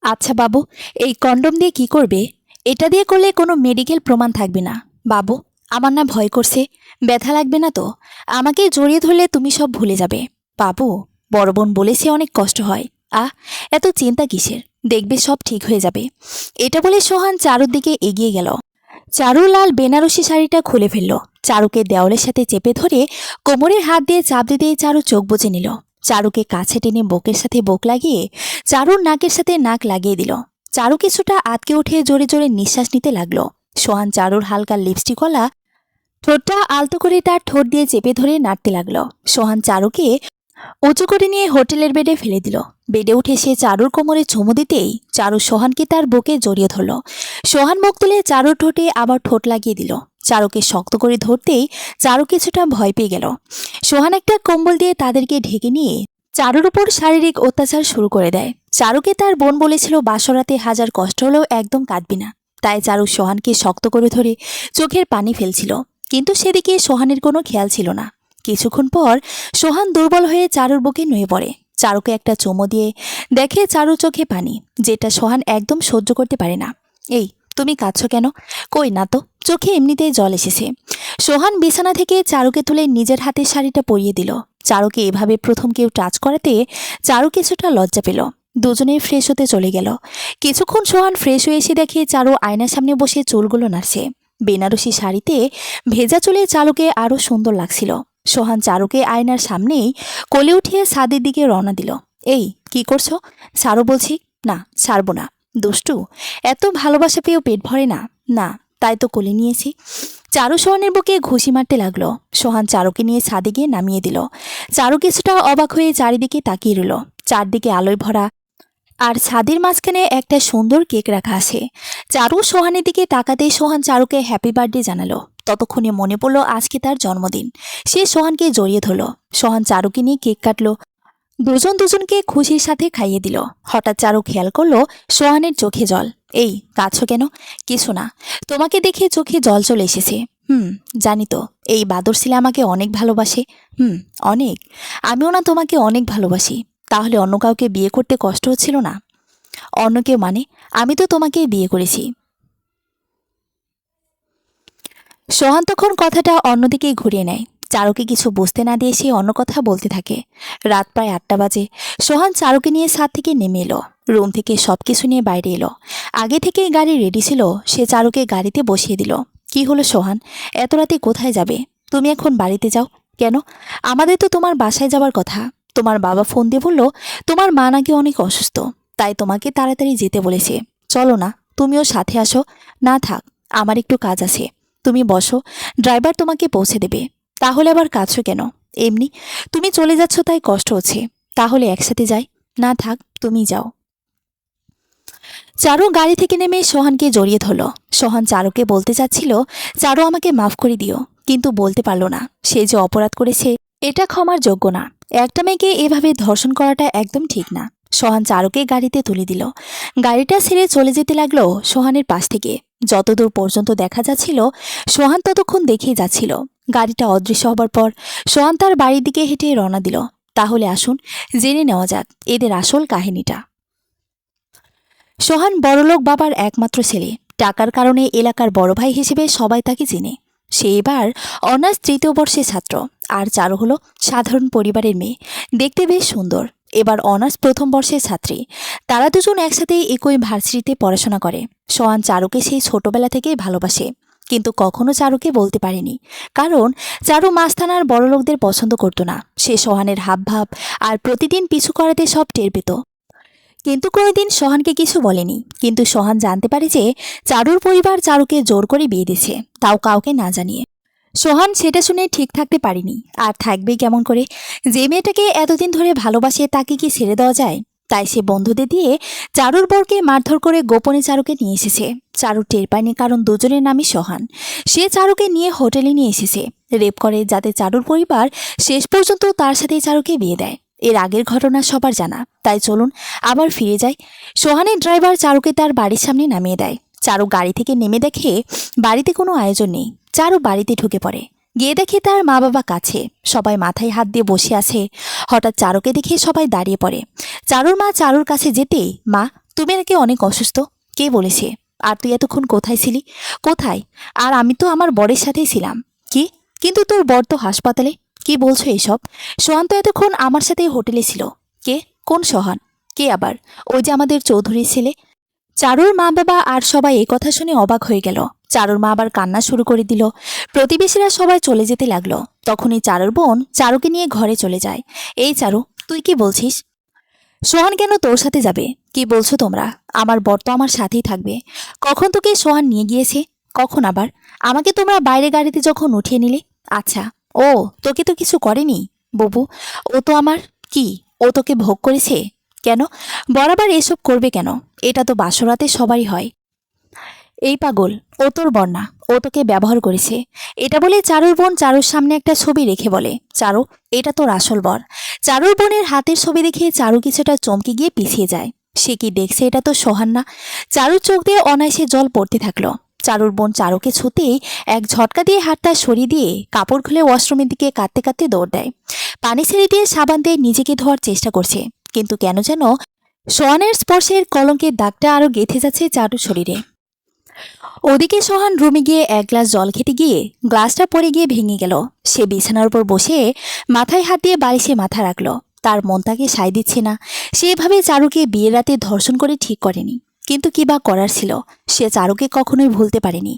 আচ্ছা বাবু, এই কন্ডম দিয়ে কি করবে? এটা দিয়ে করলে কোনো মেডিকেল প্রমাণ থাকবে না। বাবু, আমার না ভয় করছে। ব্যথা লাগবে না তো? আমাকে জড়িয়ে ধরলে তুমি সব ভুলে যাবে। বাবু, বড় বোন বলেছে অনেক কষ্ট হয়। আহ, এত চিন্তা কিসের? দেখবে সব ঠিক হয়ে যাবে। এটা বলে সোহান চারুর দিকে এগিয়ে গেল। চারু লাল বেনারসি শাড়িটা খুলে ফেলল। চারুকে দেওয়ালের সাথে চেপে ধরে কোমরের হাত দিয়ে চাপ দিতেই চারু চোখ বুজে নিল। চারুকে কাছে টেনে বুকের সাথে বুক লাগিয়ে চারুর নাকের সাথে নাক লাগিয়ে দিল। চারু কিছুটা আটকে উঠে জোরে জোরে নিঃশ্বাস নিতে লাগলো। সোহান চারুর হালকা লিপস্টিকওয়ালা ঠোঁটটা আলতো করে তার ঠোঁট দিয়ে চেপে ধরে নাড়তে লাগলো। সোহান চারুকে উঁচু করে নিয়ে হোটেলের বেডে ফেলে দিল। বেডে উঠে সে চারুর কোমরে চুমু দিতেই চারু সোহানকে তার বুকে জড়িয়ে ধরল। সোহান মুখ তুলে চারুর ঠোঁটে আবার ঠোঁট লাগিয়ে দিল। চারুকে শক্ত করে ধরতেই চারু কিছুটা ভয় পেয়ে গেল। সোহান একটা কম্বল দিয়ে তাদেরকে ঢেকে নিয়ে চারুর উপর শারীরিক অত্যাচার শুরু করে দেয়। চারুকে তার বোন বলেছিল বাসরাতে হাজার কষ্ট হলেও একদম কাঁদবি না। তাই চারু সোহানকে শক্ত করে ধরে চোখের পানি ফেলছিল, কিন্তু সেদিকে সোহানের কোনো খেয়াল ছিল না। কিছুক্ষণ পর সোহান দুর্বল হয়ে চারুর বুকে নুয়ে পড়ে। চারুকে একটা চুমো দিয়ে দেখে চারু চোখে পানি, যেটা সোহান একদম সহ্য করতে পারে না। এই, তুমি কাঁদছো কেন? কই না তো, চোখে এমনিতেই জল এসেছে। সোহান বিছানা থেকে চারুকে তুলে নিজের হাতে শাড়িটা পরিয়ে দিল। চারুকে এভাবে প্রথম কেউ টাচ করাতে চারু কিছুটা লজ্জা পেল। দুজনেই ফ্রেশ হতে চলে গেল। কিছুক্ষণ সোহান ফ্রেশ হয়ে এসে দেখে চারু আয়নার সামনে বসে চুলগুলো নাড়ছে। বেনারসি শাড়িতে ভেজা চুলে চারুকে আরও সুন্দর লাগছিল। সোহান চারুকে আয়নার সামনেই কোলে উঠিয়ে ছাদের দিকে রওনা দিল। এই, কি করছো? ছাড়ো বলছি। না, ছাড়বো না। দুষ্টু, এত ভালোবাসা পেয়েও পেট ভরে না? না, তাই তো কোলে নিয়েছি। চারু সোহানের বুকে ঘুষি মারতে লাগলো। সোহান চারুকে নিয়ে ছাদে গিয়ে নামিয়ে দিল। চারু কিছুটা অবাক হয়ে চারিদিকে তাকিয়ে রইল। চারদিকে আলোয় ভরা, আর ছাদের মাঝখানে একটা সুন্দর কেক রাখা আছে। চারু সোহানের দিকে তাকাতেই সোহান চারুকে হ্যাপি বার্থডে জানালো। ততক্ষণে মনে পড়ল আজকে তার জন্মদিন। সে সোহানকে জড়িয়ে ধরল। সোহান চারুকে নিয়ে কেক কাটলো। দুজন দুজনকে খুশির সাথে খাইয়ে দিল। হঠাৎ চারু খেয়াল করলো সোহানের চোখে জল। এই, কাঁদছো কেন? কিছু না, তোমাকে দেখে চোখে জল চলে এসেছে। জানি তো, এই বাদর ছেলে আমাকে অনেক ভালোবাসে। অনেক। আমিও না তোমাকে অনেক ভালোবাসি। তাহলে অন্য কাউকে বিয়ে করতে কষ্ট হচ্ছিল না? অন্য কেউ মানে? আমি তো তোমাকে বিয়ে করেছি। সোহান তখন কথাটা অন্যদিকে ঘুরিয়ে নেয়। চারুকে কিছু বুঝতে না দিয়ে সে অন্য কথা বলতে থাকে। রাত প্রায় 8টা বাজে। সোহান চারুকে নিয়ে ছাদ থেকে নেমে এলো। রুম থেকে সবকিছু নিয়ে বাইরে এলো। আগে থেকেই গাড়ি রেডি ছিল। সে চারুকে গাড়িতে বসিয়ে দিল। কি হলো সোহান, এত রাতে কোথায় যাবে? তুমি এখন বাড়িতে যাও। কেন? আমাদের তো তোমার বাসায় যাওয়ার কথা। তোমার বাবা ফোন দিয়ে বলল তোমার মা নাকি অনেক অসুস্থ, তাই তোমাকে তাড়াতাড়ি যেতে বলেছে। চলো না, তুমিও সাথে আসো। না থাক, আমার একটু কাজ আছে। তুমি বসো, ড্রাইভার তোমাকে পৌঁছে দেবে। তাহলে আবার কাঁদছো কেন? এমনি। তুমি চলে যাচ্ছ তাই কষ্ট হচ্ছে। তাহলে একসাথে যাই। না থাক, তুমি যাও। চারু গাড়ি থেকে নেমে সোহানকে জড়িয়ে ধরল। সোহান চারুকে বলতে চাচ্ছিল চারু আমাকে মাফ করে দিও, কিন্তু বলতে পারল না। সে যে অপরাধ করেছে এটা ক্ষমার যোগ্য না। একটা মেয়েকে এভাবে ধর্ষণ করাটা একদম ঠিক না। সোহান চারুকে গাড়িতে তুলে দিল। গাড়িটা ছেড়ে চলে যেতে লাগলো সোহানের পাশ থেকে। যতদূর পর্যন্ত দেখা যাচ্ছিল সোহান ততক্ষণ দেখেই যাচ্ছিল। গাড়িটা অদৃশ্য হবার পর সোহান তার বাড়ির দিকে হেঁটে রওনা দিল। তাহলে আসুন জেনে নেওয়া যাক এদের আসল কাহিনীটা। সোহান বড়লোক বাবার একমাত্র ছেলে। টাকার কারণে এলাকার বড় ভাই হিসেবে সবাই তাকে চিনে। সে এবার অনার্স 3য় বর্ষের ছাত্র। আর চারু হলো সাধারণ পরিবারের মেয়ে, দেখতে বেশ সুন্দর। এবার অনার্স 1ম বর্ষের ছাত্রী। তারা দুজন একসাথে একই ভার্সিটিতে পড়াশোনা করে। সোহান চারুকে সেই ছোটবেলা থেকেই ভালোবাসে, কিন্তু কখনো চারুকে বলতে পারেনি। কারণ চারু মাস্তানার বড়লোকদের পছন্দ করত না। সে সোহানের হাবভাব আর প্রতিদিন পিছু করাতে সব টের পেত। কিন্তু কোনোদিন সোহানকে কিছু বলেনি। কিন্তু সোহান জানতে পারে যে চারুর পরিবার চারুকে জোর করে বিয়ে দিয়েছে, তাও কাউকে না জানিয়ে। সোহান সেটা শুনে ঠিক থাকতে পারেনি। আর থাকবেই কেমন করে? যে মেয়েটাকে এতদিন ধরে ভালোবাসে তাকে কি ছেড়ে দেওয়া যায়? তাই সে বন্ধুদের দিয়ে চারুর বরকে মারধর করে গোপনে চারুকে নিয়ে এসেছে। চারু টের পায়নি, কারণ দুজনের নামই সোহান। সে চারুকে নিয়ে হোটেলে নিয়ে এসেছে, রেপ করে, যাতে চারুর পরিবার শেষ পর্যন্ত তার সাথেই চারুকে বিয়ে দেয়। এর আগের ঘটনা সবার জানা, তাই চলুন আবার ফিরে যাই। সোহানের ড্রাইভার চারুকে তার বাড়ির সামনে নামিয়ে দেয়। চারু গাড়ি থেকে নেমে দেখে বাড়িতে কোনো আয়োজন নেই। চারু বাড়িতে ঢুকে পড়ে। গিয়ে দেখে তার মা বাবা কাছে, সবাই মাথায় হাত দিয়ে বসে আছে। হঠাৎ চারুকে দেখে সবাই দাঁড়িয়ে পড়ে। চারুর মা চারুর কাছে যেতেই, মা তুমি নাকি অনেক অসুস্থ। কে বলেছে? আর তুই এতক্ষণ কোথায় ছিলি? কোথায়? আর আমি তো আমার বরের সাথেই ছিলাম। কি? কিন্তু তোর বর তো হাসপাতালে। কি বলছো এসব? সোহান তো এতক্ষণ আমার সাথেই হোটেলে ছিল। কে? কোন সোহান? কে আবার? ওই যে আমাদের চৌধুরীর ছেলে। চারুর মা বাবা আর সবাই এই কথা শুনে অবাক হয়ে গেল। চারুর মা আবার কান্না শুরু করে দিল। প্রতিবেশীরা সবাই চলে যেতে লাগলো। তখনই চারুর বোন চারুকে নিয়ে ঘরে চলে যায়। এই চারু, তুই কি বলছিস? সোহান কেন তোর সাথে যাবে? কি বলছো তোমরা? আমার বর তো আমার সাথেই থাকবে। কখন তোকে সোহান নিয়ে গিয়েছে? কখন আবার? আমাকে তোমরা বাইরে গাড়িতে যখন উঠিয়ে নিলে। আচ্ছা। ও, তোকে তো কিছু করেনি? ববু, ও তো আমার কি? ও তোকে ভোগ করেছে? কেন? বরাবর এসব করবে কেন? এটা তো বাসরাতে সবারই হয়। এই পাগল, ও তোর বর না, ও তোকে ব্যবহার করেছে। এটা বলে চারুর বোন চারুর সামনে একটা ছবি রেখে বলে, চারু, এটা তোর আসল বর। চারুর বোনের হাতের ছবি দেখে চারু কিছুটা চমকে গিয়ে পিছিয়ে যায়। সে কি দেখছে এটা তো সোহান না। চারুর চোখ দিয়ে অনায়াসে জল পড়তে থাকলো। চারুর বোন চারুকে ছুতেই এক ঝটকা দিয়ে হাতটা সরিয়ে দিয়ে কাপড় খুলে ওয়াশরুমের দিকে কাঁদতে কাঁদতে দৌড় দেয়। পানি ছেড়ে দিয়ে সাবান দিয়ে নিজেকে ধোয়ার চেষ্টা করছে, কিন্তু কেন যেন সোহানের স্পর্শের কলঙ্কের দাগটা আরো গেঁথে যাচ্ছে চারুর শরীরে। ওদিকে সোহান রুমে গিয়ে এক গ্লাস জল খেতে গিয়ে গ্লাসটা পড়ে গিয়ে ভেঙে গেল। সে বিছানার উপর বসে মাথায় হাত দিয়ে বালিশে মাথা রাখলো। তার মন তাকে সায় দিচ্ছে না। সে এভাবে চারুকে বিয়ের রাতে ধর্ষণ করে ঠিক করেনি, কিন্তু কি বা করার ছিল। সে চারুকে কখনোই ভুলতে পারেনি।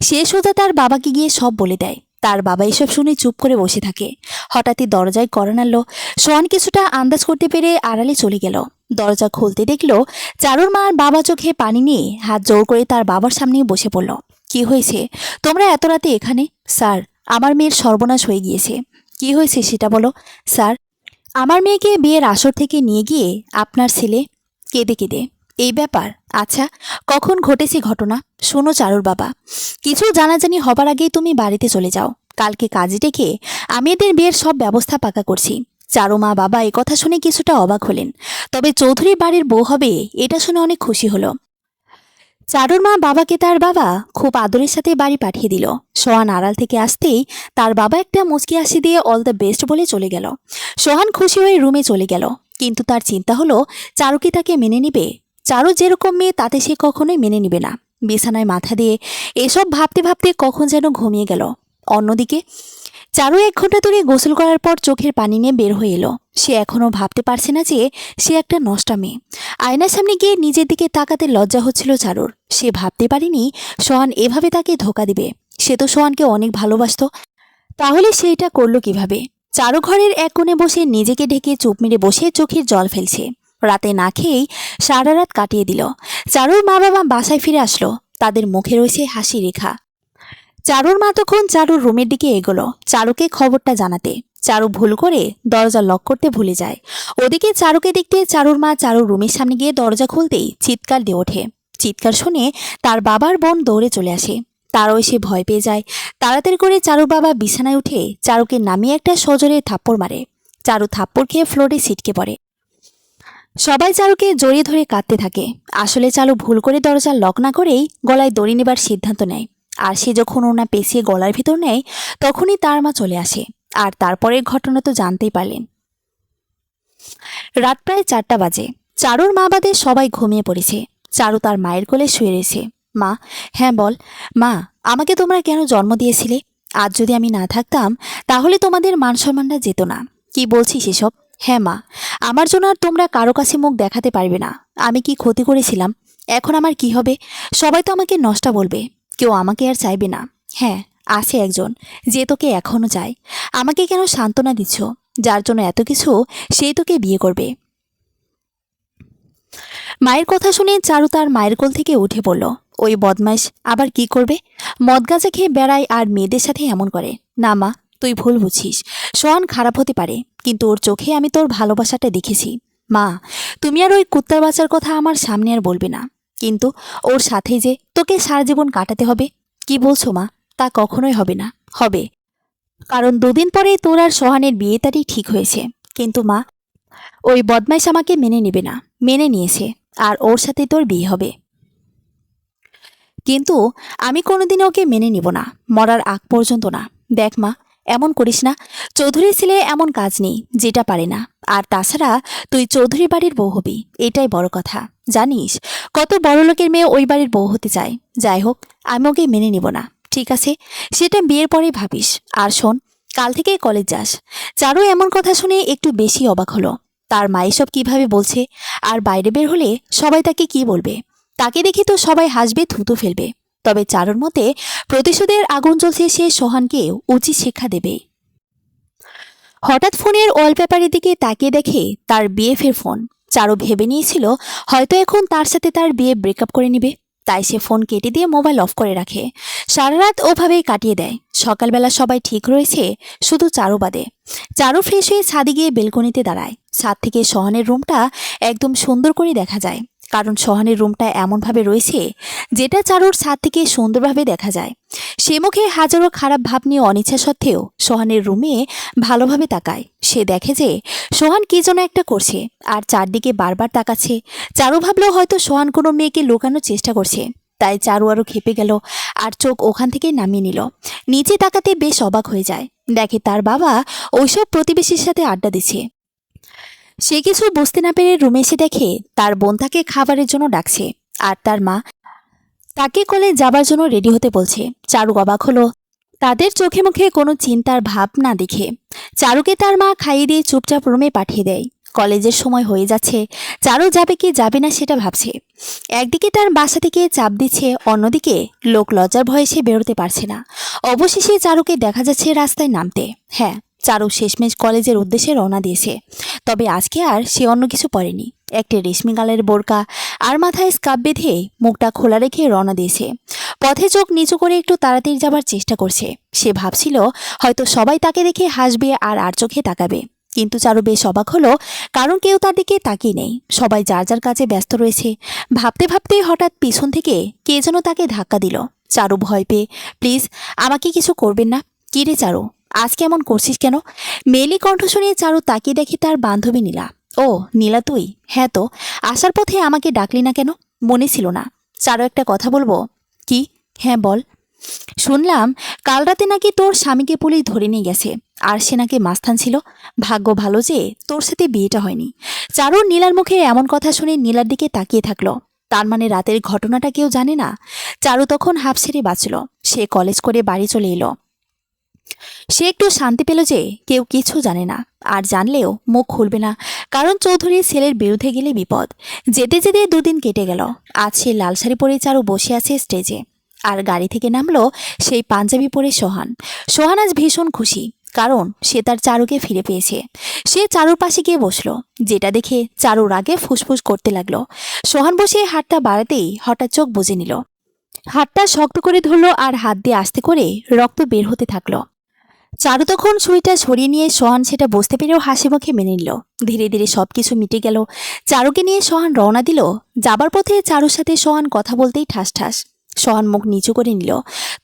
সে সোজা তার বাবাকে গিয়ে সব বলে দেয়। তার বাবা এসব শুনে চুপ করে বসে থাকে। হঠাৎই দরজায় কড়া নাড়ল। সোহান কিছুটা আন্দাজ করতে পেরে আড়ালে চলে গেল। দরজা খুলতে দেখলো চারুর মা আর বাবা চোখে পানি নিয়ে হাত জোর করে তার বাবার সামনে বসে পড়ল। কি হয়েছে? তোমরা এত রাতে এখানে? স্যার, আমার মেয়ের সর্বনাশ হয়ে গিয়েছে। কি হয়েছে সেটা বলো। স্যার, আমার মেয়েকে বিয়ের আসর থেকে নিয়ে গিয়ে আপনার ছেলে কেঁদে কেঁদে। এই ব্যাপার? আচ্ছা, কখন ঘটেছে ঘটনা? শোনো চারুর বাবা, কিছু জানাজানি হবার আগেই তুমি বাড়িতে চলে যাও। কালকে কাজে ডেকে আমি এদের বিয়ের সব ব্যবস্থা পাকা করছি। চারু মা বাবা এ কথা শুনে কিছুটা অবাক হলেন, তবে চৌধুরী বাড়ির বউ হবে এটা শুনে অনেক খুশি হলো। চারুর মা বাবাকে তার বাবা খুব আদরের সাথে বাড়ি পাঠিয়ে দিল। সোহান আড়াল থেকে আসতেই তার বাবা একটা মুচকি হাসি দিয়ে অল দ্য বেস্ট বলে চলে গেল। সোহান খুশি হয়ে রুমে চলে গেল, কিন্তু তার চিন্তা হলো চারু কি তাকে মেনে নিবে। চারু যেরকম মেয়ে তাতে সে কখনোই মেনে নিবে না। বিছানায় মাথা দিয়ে এসব ভাবতে ভাবতে কখন যেন ঘুমিয়ে গেল। অন্যদিকে চারু 1 ঘন্টা ধরে গোসল করার পর চোখের পানি নিয়ে বের হয়ে এলো। সে এখনো ভাবতে পারছে না যে সে একটা নষ্টা মেয়ে। আয়নার সামনে গিয়ে নিজের দিকে তাকাতে লজ্জা হচ্ছিল চারুর। সে ভাবতে পারেনি সোহান এভাবে তাকে ধোকা দিবে। সে তো সোহানকে অনেক ভালোবাসতো। তাহলে সে এটা করলো কিভাবে? চারু ঘরের এক কোণে বসে নিজেকে ঢেকে চুপ মেরে বসে চোখের জল ফেলছে। রাতে না খেয়েই সারা রাত কাটিয়ে দিল। চারুর মা বাবা বাসায় ফিরে আসলো। তাদের মুখে রয়েছে হাসি রেখা। চারুর মা তখন চারুর রুমের দিকে এগোলো চারুকে খবরটা জানাতে। চারু ভুল করে দরজা লক করতে ভুলে যায়। ওদিকে চারুকে দেখতে চারুর মা চারুর রুমের সামনে গিয়ে দরজা খুলতেই চিৎকার দিয়ে ওঠে। চিৎকার শুনে তার বাবার বোন দৌড়ে চলে আসে। তারও এসে ভয় পেয়ে যায়। তাড়াতাড়ি করে চারুর বাবা বিছানায় উঠে চারুকে নামিয়ে একটা সজোরে থাপ্পড় মারে। চারু থাপ্পড় খেয়ে ফ্লোরে ছিটকে পড়ে। সবাই চারুকে জড়িয়ে ধরে কাঁদতে থাকে। আসলে চারু ভুল করে দরজা লক না করেই গলায় দড়ি নেবার সিদ্ধান্ত নেয়। আর সে যখন ওনা পেঁচিয়ে গলার ভিতর নেয়, তখনই তার মা চলে আসে। আর তারপরের ঘটনা তো জানতেই পারলেন। রাত প্রায় 4টা বাজে। চারুর মা বাদে সবাই ঘুমিয়ে পড়েছে। চারু তার মায়ের কোলে শুয়ে রয়েছে। মা, হ্যাঁ বল। মা, আমাকে তোমরা কেন জন্ম দিয়েছিলে? আজ যদি আমি না থাকতাম তাহলে তোমাদের মান সম্মানটা যেত না। কি বলছিস এসব? হ্যাঁ মা, আমার জন্য আর তোমরা কারো কাছে মুখ দেখাতে পারবে না। আমি কি ক্ষতি করেছিলাম? এখন আমার কি হবে? সবাই তো আমাকে নষ্টা বলবে। কেউ আমাকে আর চাইবে না। হ্যাঁ, আছে একজন যে তোকে এখনো চায়। আমাকে কেন সান্ত্বনা দিচ্ছ? যার জন্য এত কিছু, সেই তোকে বিয়ে করবে। মায়ের কথা শুনে চারু তার মায়ের কোল থেকে উঠে পড়ল। ওই বদমাইশ আবার কি করবে? মদ গাঁজা খেয়ে বেড়ায় আর মেয়েদের সাথে এমন করে। না মা, তুই ভুল বুঝছিস। সোহান খারাপ হতে পারে, কিন্তু ওর চোখে আমি তোর ভালোবাসাটা দেখেছি। মা, তুমি আর ওই কুত্তার বাচ্চার কথা আমার সামনে আর বলবে না। কিন্তু ওর সাথেই যে তোকে সারা জীবন কাটাতে হবে। কি বলছো মা? তা কখনোই হবে না। হবে, কারণ 2 দিন পরে তোর আর সোহানের বিয়ে তারিখ ঠিক হয়েছে। কিন্তু মা, ওই বদমাইশ আমাকে মেনে নেবে না। মেনে নিয়েছে, আর ওর সাথে তোর বিয়ে হবে। কিন্তু আমি কোনোদিন ওকে মেনে নিব না, মরার আগ পর্যন্ত না। দেখ মা, এমন করিস না। চৌধুরী ছেলে এমন কাজ নেই যেটা পারে না। আর তাছাড়া তুই চৌধুরী বাড়ির বউ হবি, এটাই বড় কথা। জানিস কত বড় লোকের মেয়ে ওই বাড়ির বউ হতে চায়। যাই হোক, আমি ওকে মেনে নিব না, ঠিক আছে? সেটা বিয়ের পরে ভাবিস। আর শোন, কাল থেকে কলেজ যাস। চারু এমন কথা শুনে একটু বেশি অবাক হলো। তার মা এসব কিভাবে বলছে? আর বাইরে বের হলে সবাই তাকে কি বলবে? তাকে দেখে তো সবাই হাসবে, থুতু ফেলবে। তবে চারুর মতে প্রতিশোধের আগুন জ্বলছে, সে সোহানকে উচিত শিক্ষা দেবে। হঠাৎ ফোনের ওয়ালপেপারের দিকে তাকিয়ে দেখে তার বিএফের ফোন। চারু ভেবে নিয়েছিল হয়তো এখন তার সাথে তার বিয়ে ব্রেকআপ করে নিবে, তাই সে ফোন কেটে দিয়ে মোবাইল অফ করে রাখে। সারা রাত ওভাবেই কাটিয়ে দেয়। সকালবেলা সবাই ঠিক রয়েছে, শুধু চারু বাদে। চারু ফ্রেশ হয়ে ছাদে গিয়ে বেলকনিতে দাঁড়ায়। ছাদ থেকে সোহানের রুমটা একদম সুন্দর করে দেখা যায়, কারণ সোহানের রুমটা এমনভাবে রয়েছে যেটা চারুর ছাদ থেকে সুন্দরভাবে দেখা যায়। সে মুখে হাজারো খারাপ ভাব নিয়ে অনিচ্ছা সত্ত্বেও সোহানের রুমে ভালোভাবে তাকায়। সে দেখে যে সোহান কি যেন একটা করছে, আর চারদিকে বারবার তাকাচ্ছে। চারু ভাবলো হয়তো সোহান কোনো মেয়েকে লুকানোর চেষ্টা করছে, তাই চারু আরও খেপে গেল আর চোখ ওখান থেকে নামিয়ে নিল। নিচে তাকাতে বেশ অবাক হয়ে যায়, দেখে তার বাবা ওইসব প্রতিবেশীর সাথে আড্ডা দিচ্ছে। সে কিছু বুঝতে না পেরে রুমে এসে দেখে তার বোন তাকে খাবারের জন্য ডাকছে, আর তার মা তাকে কলে যাবার জন্য রেডি হতে বলছে। চারু অবাক হলো তাদের চোখে মুখে কোনো চিন্তার ভাব না দেখে। চারুকে তার মা খাইয়ে দিয়ে চুপচাপ রুমে পাঠিয়ে দেয়। কলেজের সময় হয়ে যাচ্ছে, চারু যাবে কি যাবে না সেটা ভাবছে। একদিকে তার বাসা থেকে চাপ দিচ্ছে, অন্যদিকে লোক লজ্জার ভয়ে সে বেরোতে পারছে না। অবশেষে চারুকে দেখা যাচ্ছে রাস্তায় নামতে। হ্যাঁ, চারু শেষমেশ কলেজের উদ্দেশ্যে রওনা দিয়েছে। তবে আজকে আর সে অন্য কিছু পরেনি। একটি রেশমি গালের বোরকা আর মাথায় স্কার্ফ বেঁধে মুখটা খোলা রেখে রওনা দিয়েছে। পথে চোখ নিচু করে একটু তাড়াতাড়ি যাবার চেষ্টা করছে। সে ভাবছিল হয়তো সবাই তাকে দেখে হাসবে আর চোখে তাকাবে। কিন্তু চারু বেশ অবাক হলো, কারণ কেউ তার দিকে তাকিয়ে নেই। সবাই যার যার কাজে ব্যস্ত রয়েছে। ভাবতে ভাবতে হঠাৎ পিছন থেকে কে যেন তাকে ধাক্কা দিল। চারু ভয় পেয়ে, প্লিজ আমাকে কিছু করবেন না। কি রে চারু, আজ কেমন করছিস কেন? মেয়েলি কণ্ঠ শুনে চারু তাকিয়ে দেখে তার বান্ধবী নীলা। ও নীলা, তুই? হ্যাঁ তো, আসার পথে আমাকে ডাকলি না কেন? মনে ছিল না। চারু একটা কথা বলবো। কি? হ্যাঁ বল। শুনলাম কাল রাতে নাকি তোর স্বামীকে পুলিশ ধরে নিয়ে গেছে, আর সে নাকি মাস্তান ছিল। ভাগ্য ভালো যে তোর সাথে বিয়েটা হয়নি। চারু নীলার মুখে এমন কথা শুনে নীলার দিকে তাকিয়ে থাকলো। তার মানে রাতের ঘটনাটা কেউ জানে না। চারু তখন হাঁপ ছেড়ে বাঁচল। সে কলেজ করে বাড়ি চলে এলো। সে একটু শান্তি পেল যে কেউ কিছু জানে না, আর জানলেও মুখ খুলবে না, কারণ চৌধুরীর ছেলের বিরুদ্ধে গেলে বিপদ। যেতে যেতে দুদিন কেটে গেল। আজ সে লাল শাড়ি পরে চারু বসে আছে স্টেজে, আর গাড়ি থেকে নামলো সেই পাঞ্জাবি পরে সোহান। সোহান আজ ভীষণ খুশি, কারণ সে তার চারুকে ফিরে পেয়েছে। সে চারুর পাশে গিয়ে বসলো, যেটা দেখে চারুর আগে ফুসফুস করতে লাগলো। সোহান বসে হাতটা বাড়াতেই হঠাৎ চোখ বুজে নিল। হাতটা শক্ত করে ধরলো আর হাত দিয়ে আস্তে করে রক্ত বের হতে থাকলো। চারু তখন ছুরিটা সরিয়ে নিয়ে সোহান সেটা বুঝতে পেরেও হাসি মুখে মেনে নিল। ধীরে ধীরে সবকিছু মিটে গেল। চারুকে নিয়ে সোহান রওনা দিল। যাবার পথে চারুর সাথে সোহান কথা বলতেই ঠাস ঠাস। সোহান মুখ নিচু করে নিল।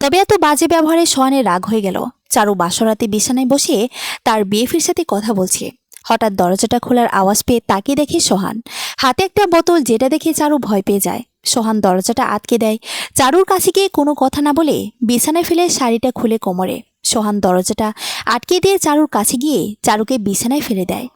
তবে এত বাজে ব্যবহারে সোহানের রাগ হয়ে গেল। চারু বাসরাতে বিছানায় বসে তার বিএফের সাথে কথা বলছে। হঠাৎ দরজাটা খোলার আওয়াজ পেয়ে তাকিয়ে দেখে সোহান হাতে একটা বোতল, যেটা দেখে চারু ভয় পেয়ে যায়। সোহান দরজাটা আটকে দেয়। চারুর কাছে গিয়ে কোনো কথা না বলে বিছানায় ফেলে শাড়িটা খুলে কোমরে। সোহান দরজাটা আটকে দিয়ে চারুর কাছে গিয়ে চারুকে বিছানায় ফেলে দেয়।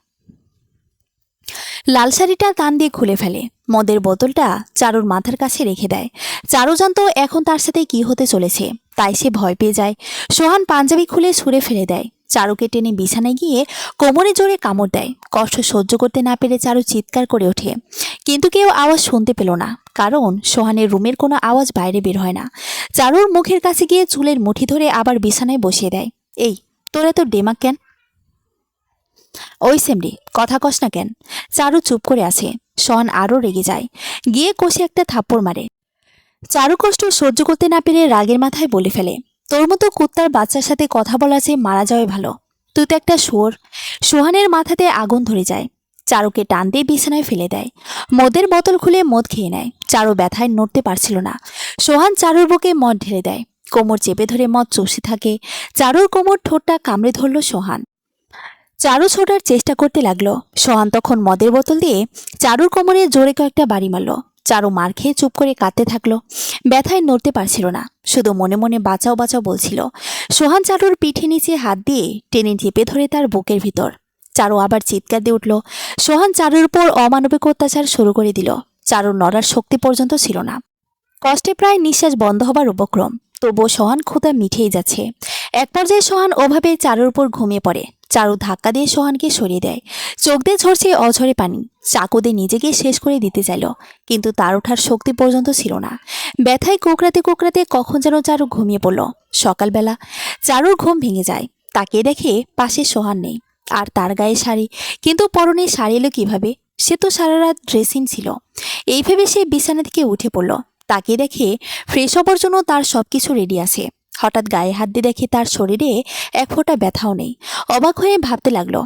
লাল শাড়িটা টান দিয়ে খুলে ফেলে। মদের বোতলটা চারুর মাথার কাছে রেখে দেয়। চারু জানতো এখন তার সাথে কি হতে চলেছে, তাই সে ভয় পেয়ে যায়। সোহান পাঞ্জাবি খুলে ছুঁড়ে ফেলে দেয়। চারুকে টেনে বিছানায় গিয়ে কোমরে জোরে কামড় দেয়। কষ্ট সহ্য করতে না পেরে চারু চিৎকার করে ওঠে, কিন্তু কেউ আওয়াজ শুনতে পেল না, কারণ সোহানের রুমের কোনো আওয়াজ বাইরে বের হয় না। চারুর মুখের কাছে গিয়ে চুলের মুঠি ধরে আবার বিছানায় বসিয়ে দেয়। এই, তোর এত ডেমাক কেন? ওই সেমরি, কথা কস না কেন? চারু চুপ করে আছে। সোহান আরও রেগে যায়, গিয়ে কষে একটা থাপ্পড় মারে। চারু কষ্ট সহ্য করতে না পেরে রাগের মাথায় বলে ফেলে, তোর মতো কুত্তার বাচ্চার সাথে কথা বলা চেয়ে মারা যাওয়াই ভালো। তুই তো একটা শুয়োর। সোহানের মাথাতে আগুন ধরে যায়। চারুকে টান দিয়ে বিছানায় ফেলে দেয়। মদের বোতল খুলে মদ খেয়ে নেয়। চারু ব্যথায় নড়তে পারছিল না। সোহান চারুর বুকে মদ ঢেলে দেয়। কোমর চেপে ধরে মদ চষতে থাকে। চারুর কোমর ঠোঁটটা কামড়ে ধরল সোহান। চারু ছোটার চেষ্টা করতে লাগলো। সোহান তখন মদের বোতল দিয়ে চারুর কোমরে জোরে কয়েকটা বাড়ি মারল। চারু মার খেয়ে চুপ করে কাঁদতে থাকলো। ব্যথায় নড়তে পারছিল না, শুধু মনে মনে বাঁচাও বাঁচাও বলছিল। সোহান চারুর পিঠে নিচে হাত দিয়ে টেনে চেপে ধরে তার বুকের ভিতর। চারু আবার চিৎকার দিয়ে উঠল। সোহান চারুর উপর অমানবিক অত্যাচার শুরু করে দিল। চারুর নড়ার শক্তি পর্যন্ত ছিল না, কষ্টে প্রায় নিঃশ্বাস বন্ধ হবার উপক্রম। তবুও সোহান ক্ষুধা মিঠেই যাচ্ছে। এক পর্যায়ে সোহান ওভাবে চারুর উপর ঘুমিয়ে পড়ে। চারু ধাক্কা দিয়ে সোহানকে সরিয়ে দেয়। চোখ দিয়ে ঝরছে অঝরে পানি। চাকু দিয়ে নিজেকে শেষ করে দিতে চাইল, কিন্তু তার ওঠার শক্তি পর্যন্ত ছিল না। ব্যথায় কোকড়াতে কোকড়াতে কখন যেন চারু ঘুমিয়ে পড়ল। সকালবেলা চারুর ঘুম ভেঙে যায়। তাকিয়ে দেখে পাশে সোহান নেই, আর তার গায়ে শাড়ি, কিন্তু পরনে শাড়ি এলো কিভাবে? সে তো সারা রাত ড্রেসিং ছিল। এই ভেবে সে বিছানা থেকে উঠে পড়ল। তাকিয়ে দেখে ফ্রেশ হবার জন্য তার সবকিছু রেডি আছে। হঠাৎ গায়ে হাত দিয়ে দেখে তার শরীরে এক ফোঁটা ব্যথাও নেই। অবাক হয়ে ভাবতে লাগলো,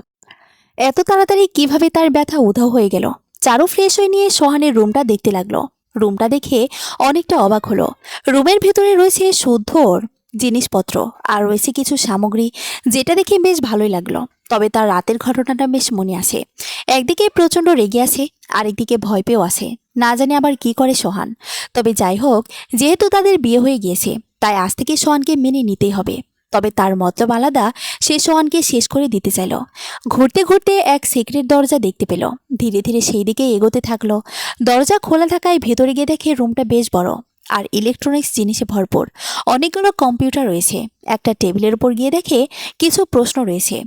এত তাড়াতাড়ি কিভাবে তার ব্যথা উধাও হয়ে গেল। চারু ফ্রেশ হয়ে নিয়ে সোহানের রুমটা দেখতে লাগলো। রুমটা দেখে অনেকটা অবাক হলো। রুমের ভিতরে রয়েছে শুদ্ধর জিনিসপত্র, আর রয়েছে কিছু সামগ্রী, যেটা দেখে বেশ ভালোই লাগলো। তবে তার রাতের ঘটনাটা বেশ মনে আসে। একদিকে প্রচণ্ড রেগে আছে, আরেকদিকে ভয় পেয়েও আছে। না জানি আবার কি করে সোহান। তবে যাই হোক, যেহেতু তাদের বিয়ে হয়ে গিয়েছে, তাই আজ থেকে সোহানকে মেনে নিতেই হবে। তবে তার মতলব আলাদা। সে সোহানকে শেষ করে দিতে চাইল। ঘুরতে ঘুরতে এক সিক্রেট দরজা দেখতে পেল। ধীরে ধীরে সেই দিকে এগোতে থাকলো। দরজা খোলা থাকায় ভেতরে গিয়ে দেখে রুমটা বেশ বড়, আর ইলেকট্রনিক্স জিনিসে ভরপুর। অনেকগুলো কম্পিউটার রয়েছে। একটা টেবিলের উপর গিয়ে দেখে কিছু প্রশ্ন রয়েছে।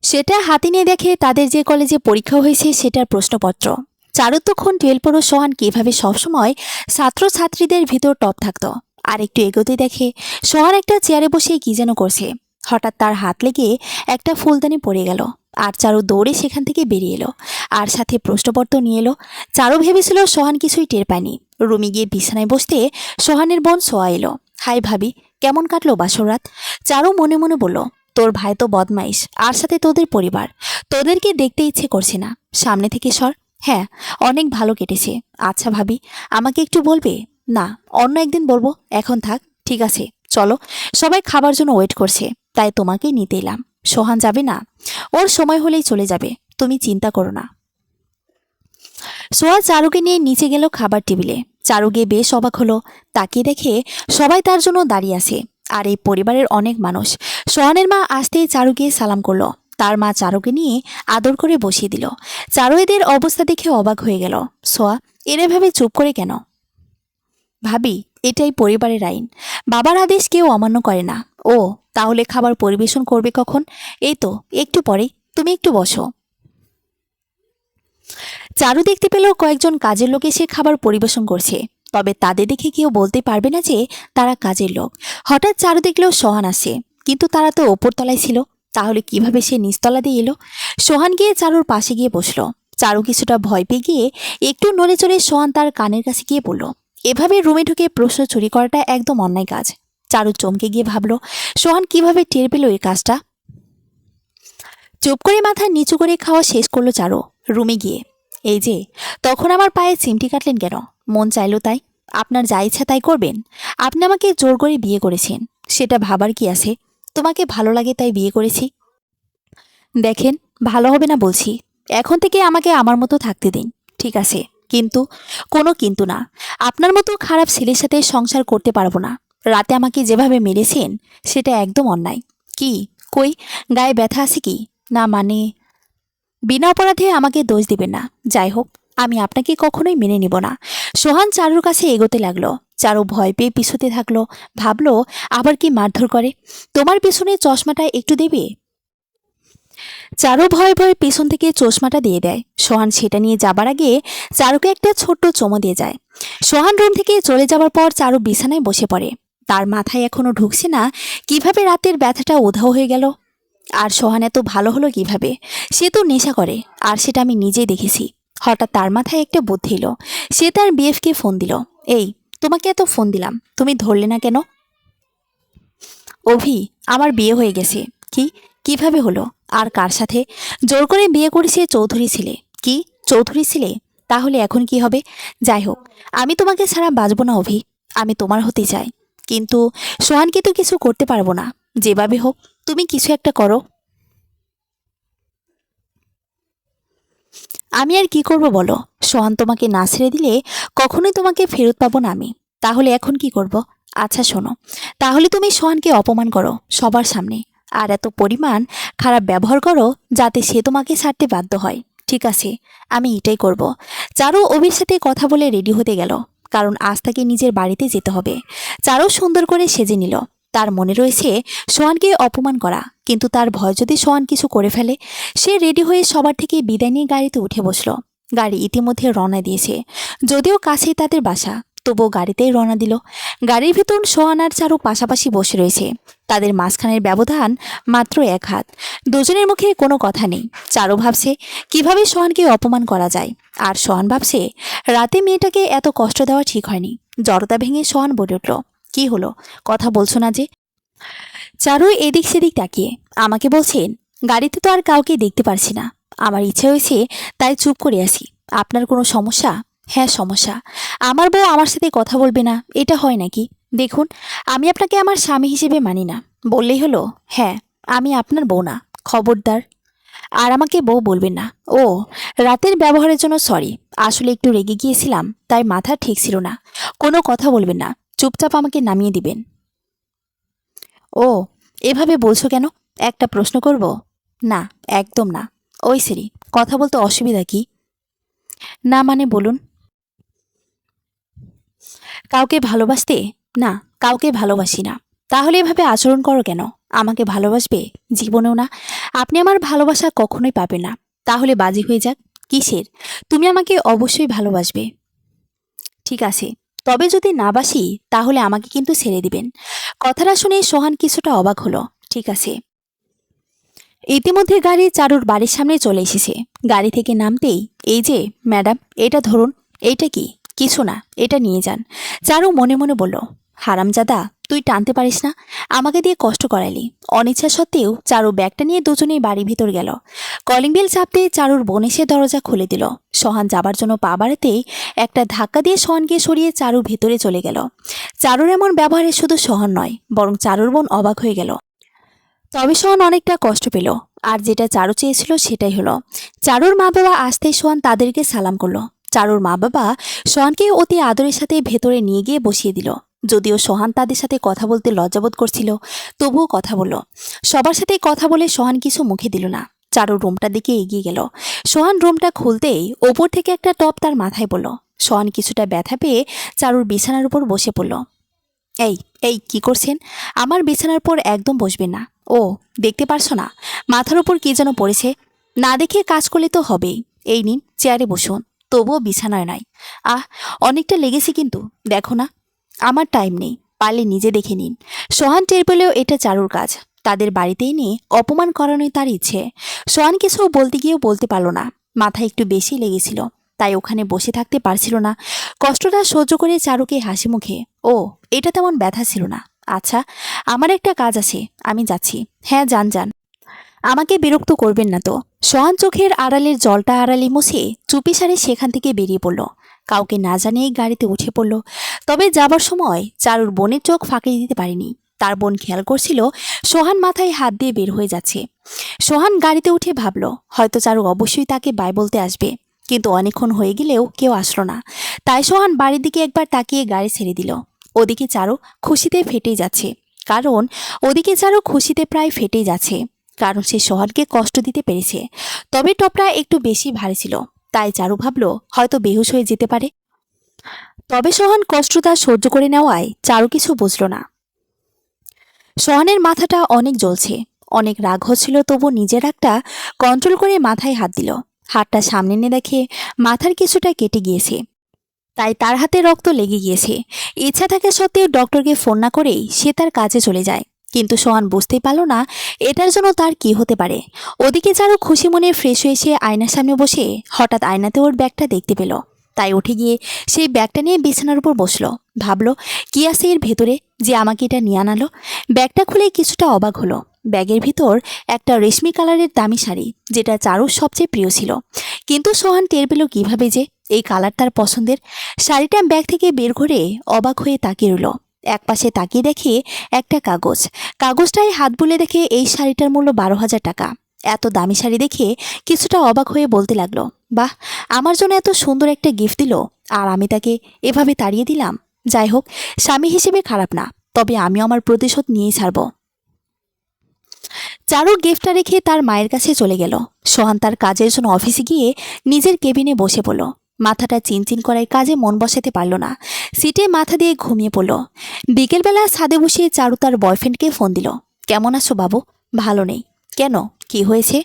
সেটা হাতে নিয়ে দেখে তাদের যে কলেজে পরীক্ষা হয়েছে সেটার প্রশ্নপত্র। চারু তখন 12 পড়ো। সোহান কিভাবে সবসময় ছাত্রছাত্রীদের ভিতর টপ থাকতো। আর একটু এগোতে দেখে সোহান একটা চেয়ারে বসে কি যেন করছে। হঠাৎ তার হাত লেগে একটা ফুলদানি পড়ে গেল, আর চারু দৌড়ে সেখান থেকে বেরিয়ে এলো, আর সাথে প্রশ্নপত্র নিয়ে এলো। চারু ভেবেছিল সোহান কিছুই টের পায়নি। রুমে গিয়ে বিছানায় বসতে সোহানের বোন সোয়া এলো। হাই ভাবি, কেমন কাটলো বাসর রাত? চারু মনে মনে বলল, তোর ভাই তো বদমাইশ, আর সাথে তোদের পরিবার। তোদেরকে দেখতে ইচ্ছে করছে না, সামনে থেকে সর। হ্যাঁ, অনেক ভালো কেটেছে। আচ্ছা ভাবি, আমাকে একটু বলবে? না, অন্য একদিন বলবো, এখন থাক। ঠিক আছে, চলো। সবাই খাবার জন্য ওয়েট করছে, তাই তোমাকেই নিতে এলাম। সোহান যাবে না? ওর সময় হলেই চলে যাবে, তুমি চিন্তা করো না। সোয়া চারুকে নিয়ে নিচে গেল খাবার টেবিলে। চারু গিয়ে বেশ অবাক হলো। তাকিয়ে দেখে সবাই তার জন্য দাঁড়িয়ে আছে, আর এই পরিবারের অনেক মানুষ। সোহানের মা আসতেই চারুকে সালাম করলো। তার মা চারুকে নিয়ে আদর করে বসিয়ে দিল। চারু এদের অবস্থা দেখে অবাক হয়ে গেল। সোয়া, এরা ভাবে চুপ করে কেন? ভাবি, এটাই পরিবারের আইন। বাবার আদেশ কেউ অমান্য করে না। ও, তাহলে খাবার পরিবেশন করবে কখন? এই তো একটু পরে, তুমি একটু বসো। চারু দেখতে পেল কয়েকজন কাজের লোক এসে খাবার পরিবেশন করছে। তবে তাদের দেখে কেউ বলতে পারবে না যে তারা কাজের লোক। হঠাৎ চারু দেখলো সোহান আসে, কিন্তু তারা তো ওপর তলায় ছিল। তাহলে কিভাবে সে নিচতলা দিয়ে এলো? সোহান গিয়ে চারুর পাশে গিয়ে বসলো। চারু কিছুটা ভয় পেয়ে গিয়ে একটু নড়ে চড়ে সোহান তার কানের কাছে গিয়ে বলল, এভাবে রুমে ঢুকে প্রশ্ন চুরি করাটা একদম অন্যায় কাজ। চারু চমকে গিয়ে ভাবলো, সোহান কিভাবে টের পেল এই কাজটা। চুপ করে মাথা নিচু করে খাওয়া শেষ করলো চারু। রুমে গিয়ে, এই যে, তখন আমার পায়ে চিমটি কাটলেন কেন? মন চাইলো তাই? আপনার যা ইচ্ছা তাই করবেন? আপনি আমাকে জোর করে বিয়ে করেছেন, সেটা ভাবার কি আছে? তোমাকে ভালো লাগে তাই বিয়ে করেছি। দেখেন, ভালো হবে না বলছি। এখন থেকে আমাকে আমার মতো থাকতে দিন, ঠিক আছে? কিন্তু, কোনো কিন্তু না। আপনার মতো খারাপ ছেলের সাথে সংসার করতে পারবো না। রাতে আমাকে যেভাবে মেরেছেন সেটা একদম অন্যায়। কি? কই, গায়ে ব্যথা আছে কি? না মানে, বিনা অপরাধে আমাকে দোষ দিবেন না। যাই হোক, আমি আপনাকে কখনোই মেনে নিব না। সোহান চারুর কাছে এগোতে লাগলো। চারু ভয় পেয়ে পিছুতে থাকলো। ভাবলো, আবার কি মারধর করে। তোমার পিছনে চশমাটা একটু দেবে? চারু ভয়ে ভয়ে পিছন থেকে চশমাটা দিয়ে দেয়। সোহান সেটা নিয়ে যাবার আগে চারুকে একটা ছোট্ট চুমো দিয়ে যায়। সোহান রুম থেকে চলে যাবার পর চারু বিছানায় বসে পড়ে। তার মাথায় এখনো ঢুকছে না কিভাবে রাতের ব্যথাটা উধাও হয়ে গেল। আর সোহান এত ভালো হলো কিভাবে? সে তো নেশা করে, আর সেটা আমি নিজেই দেখেছি। হঠাৎ তার মাথায় একটা বুদ্ধি এলো। সে তার বিএফকে ফোন দিল। এই, তোমাকে এত ফোন দিলাম, তুমি ধরলে না কেন? অভি, আমার বিয়ে হয়ে গেছে। কি? কিভাবে হলো? আর কার সাথে? জোর করে বিয়ে করেছে চৌধুরী ছেলে। কি? চৌধুরী ছেলে? তাহলে এখন কি হবে? যাই হোক, আমি তোমাকে ছাড়া বাঁচব না অভি। আমি তোমার হতে চাই, কিন্তু সোহানকে তো কিছু করতে পারবো না। যেভাবে হোক তুমি কিছু একটা করো। আমি আর কি করব বলো? সোহান তোমাকে না ছেড়ে দিলে কখনোই তোমাকে ফেরত পাবো না আমি। তাহলে এখন কি করব? আচ্ছা শোনো, তাহলে তুমি সোহানকে অপমান করো সবার সামনে, আর এত পরিমাণ খারাপ ব্যবহার করো যাতে সে তোমাকে ছাড়তে বাধ্য হয়। ঠিক আছে, আমি এটাই করব। চারু অভির সাথে কথা বলে রেডি হতে গেল, কারণ আজ তাকে নিজের বাড়িতে যেতে হবে। চারু সুন্দর করে সেজে নিল। তার মনে রয়েছে সোহানকে অপমান করা, কিন্তু তার ভয় যদি সোহান কিছু করে ফেলে। সে রেডি হয়ে সবার থেকে বিদায় নিয়ে গাড়িতে উঠে বসলো। গাড়ি ইতিমধ্যে রওনা দিয়েছে, যদিও কাছেই তাদের বাসা, তবুও গাড়িতেই রওনা দিল। গাড়ির ভিতর সোহান আর চারু পাশাপাশি বসে রয়েছে। তাদের মাঝখানের ব্যবধান মাত্র 1 হাত। দুজনের মুখে কোনো কথা নেই। চারু ভাবছে কিভাবে সোহানকে অপমান করা যায়, আর সোহান ভাবছে রাতে মেয়েটাকে এত কষ্ট দেওয়া ঠিক হয়নি। জড়তা ভেঙে সোহান বলে উঠল, কি হলো, কথা বলছো না যে? চারু এদিক সেদিক তাকিয়ে আমাকে বলছেন, গাড়িতে তো আর কাউকে দেখতে পারছি না। আমার ইচ্ছে হয়েছে তাই চুপ করে আছি। আপনার কোনো সমস্যা? হ্যাঁ সমস্যা। আমার বউ আমার সাথে কথা বলবে না, এটা হয় নাকি? দেখুন, আমি আপনাকে আমার স্বামী হিসেবে মানি না। বললেই হলো হ্যাঁ, আমি আপনার বউ না, খবরদার। আর আমাকে বউ বলবেন না। ও, রাতের ব্যবহারের জন্য সরি। আসলে একটু রেগে গিয়েছিলাম, তাই মাথা ঠিক ছিল না। কোনো কথা বলবেন না, চুপচাপ আমাকে নামিয়ে দিবেন। ও, এভাবে বলছো কেন? একটা প্রশ্ন করব? না, একদম না। ওই সিরি, কথা বলতে অসুবিধা কি? না মানে বলুন। কাউকে ভালোবাসতে? না, কাউকে ভালোবাসি না। তাহলে এভাবে আচরণ করো কেন? আমাকে ভালোবাসবে? জীবনেও না। আপনি আমার ভালোবাসা কখনোই পাবেন না। তাহলে বাজি হয়ে যাক। কিসের? তুমি আমাকে অবশ্যই ভালোবাসবে। ঠিক আছে, তবে যদি না বাসি তাহলে আমাকে কিন্তু ছেড়ে দিবেন। কথাটা শুনে সোহান কিছুটা অবাক হলো। ঠিক আছে। ইতিমধ্যে গাড়ি চারুর বাড়ির সামনে চলে এসেছে। গাড়ি থেকে নামতেই, এই যে ম্যাডাম, এটা ধরুন। এইটা কি? কিছু না, এটা নিয়ে যান। চারু মনে মনে বলল, হারামজাদা, তুই টানতে পারিস না, আমাকে দিয়ে কষ্ট করালি। অনিচ্ছা সত্ত্বেও চারু ব্যাগটা নিয়ে দুজনেই বাড়ির ভিতর গেল। কলিং বেল চাপতে চারুর বোন এসে দরজা খুলে দিল। সোহান যাবার জন্য পা বাড়াতেই একটা ধাক্কা দিয়ে সোহানকে সরিয়ে চারু ভেতরে চলে গেল। চারুর এমন ব্যবহারে শুধু সোহান নয়, বরং চারুর বোন অবাক হয়ে গেল। তবে সোহান অনেকটা কষ্ট পেল, আর যেটা চারু চেয়েছিল সেটাই হলো। চারুর মা বাবা আসতেই সোহান তাদেরকে সালাম করলো। চারুর মা বাবা সোহানকে অতি আদরের সাথে ভেতরে নিয়ে গিয়ে বসিয়ে দিল। যদিও সোহান তাদের সাথে কথা বলতে লজ্জাবোধ করছিল, তবুও কথা বলল। সবার সাথে কথা বলে সোহান কিছু মুখে দিল না। চারুর রুমটার দিকে এগিয়ে গেল। সোহান রুমটা খুলতেই ওপর থেকে একটা টপ তার মাথায় পড়ল। সোহান কিছুটা ব্যথা পেয়ে চারুর বিছানার উপর বসে পড়ল। এই এই কি করছেন? আমার বিছানার পর একদম বসবেন না। ও, দেখতে পারছো না মাথার উপর কি যেন পড়েছে? না দেখে কাজ করলে তো হবেই। এই নিন, চেয়ারে বসুন। তবুও বিছানায় নাই। আহ, অনেকটা লেগেছে কিন্তু। দেখো না, আমার টাইম নেই, পারলে নিজে দেখে নিন। সোহান টের পেলেও এটা চারুর কাজ। তাদের বাড়িতে এনে অপমান করানোই তার ইচ্ছে। সোহান কিছু বলতে গিয়েও বলতে পারল না। মাথা একটু বেশি লেগেছিল, তাই ওখানে বসে থাকতে পারছিল না। কষ্টটা সহ্য করে চারুকে হাসি মুখে, ও, এটা তেমন ব্যথা ছিল না। আচ্ছা, আমার একটা কাজ আছে, আমি যাচ্ছি। হ্যাঁ, যান যান, আমাকে বিরক্ত করবেন না তো। সোহান চোখের আড়ালের জলটা আড়ালে মুছে চুপিসারে সেখান থেকে বেরিয়ে পড়ল। কাউকে না জানিয়েই গাড়িতে উঠে পড়ল। তবে যাবার সময় চারুর বোনের চোখ ফাঁকি দিতে পারেনি। তার বোন খেয়াল করছিল সোহান মাথায় হাত দিয়ে বের হয়ে যাচ্ছে। সোহান গাড়িতে উঠে ভাবল হয়তো চারু অবশ্যই তাকে বাই বলতে আসবে, কিন্তু অনেকক্ষণ হয়ে গেলেও কেউ আসলো না। তাই সোহান বাড়ির দিকে একবার তাকিয়ে গাড়ি ছেড়ে দিল। ওদিকে চারু খুশিতে ফেটেই যাচ্ছে। প্রায় ফেটেই যাচ্ছে, কারণ সে সোহানকে কষ্ট দিতে পেরেছে। তবে টপটা একটু বেশি ভারী ছিল, তাই চারু ভাবল হয়তো বেহুশ হয়ে যেতে পারে। তবে সোহান কষ্টটা সহ্য করে নেওয়ায় চারু কিছু বুঝল না। সোহানের মাথাটা অনেক জ্বলছে, অনেক রাগ হচ্ছিল, তবু নিজের রাগটা কন্ট্রোল করে মাথায় হাত দিল। হাতটা সামনে নিয়ে দেখে মাথার কিছুটা কেটে গিয়েছে, তাই তার হাতে রক্ত লেগে গিয়েছে। ইচ্ছা থাকা সত্ত্বেও ডক্টরকে ফোন না করেই সে তার কাজে চলে যায়। কিন্তু সোহান বুঝতেই পারল না এটার জন্য তার কি হতে পারে। ওদিকে চারু খুশি মনে ফ্রেশ হয়ে এসে আয়নার সামনে বসে হঠাৎ আয়নাতে ওর ব্যাগটা দেখতে পেল। তাই উঠে গিয়ে সেই ব্যাগটা নিয়ে বিছানার উপর বসলো। ভাবলো কি আছে এর ভেতরে যে আমাকে এটা নিয়ে আনালো। ব্যাগটা খুলে কিছুটা অবাক হলো। ব্যাগের ভিতর একটা রেশমি কালারের দামি শাড়ি, যেটা চারুর সবচেয়ে প্রিয় ছিল। কিন্তু সোহান টের পেল কিভাবে যে এই কালার তার পছন্দের। শাড়িটা ব্যাগ থেকে বের করে অবাক হয়ে তাকিয়ে রইল। একপাশে তাকিয়ে দেখে একটা কাগজটায় হাত বুলে দেখে এই শাড়িটার মূল্য 12,000 টাকা। এত দামি শাড়ি দেখে কিছুটা অবাক হয়ে বলতে লাগলো, বাহ, আমার জন্য এত সুন্দর একটা গিফট দিল আর আমি তাকে এভাবে তাড়িয়ে দিলাম। যাই হোক, স্বামী হিসেবে খারাপ না, তবে আমিও আমার প্রতিশোধ নিয়েই ছাড়ব। চারু গিফটটা রেখে তার মায়ের কাছে চলে গেল। সোহান তার কাজের জন্য অফিসে গিয়ে নিজের কেবিনে বসে পড়ল। মাথাটা চিনচিন করায় কাজে মন বসাতে পারল না। সিটে মাথা দিয়ে ঘুমিয়ে পড়ল। বিকেলবেলা ছাদে বসে চারু তার বয়ফ্রেন্ডকে ফোন দিল। কেমন আছো বাবু? ভালো নেই। কেন, কি হয়েছে?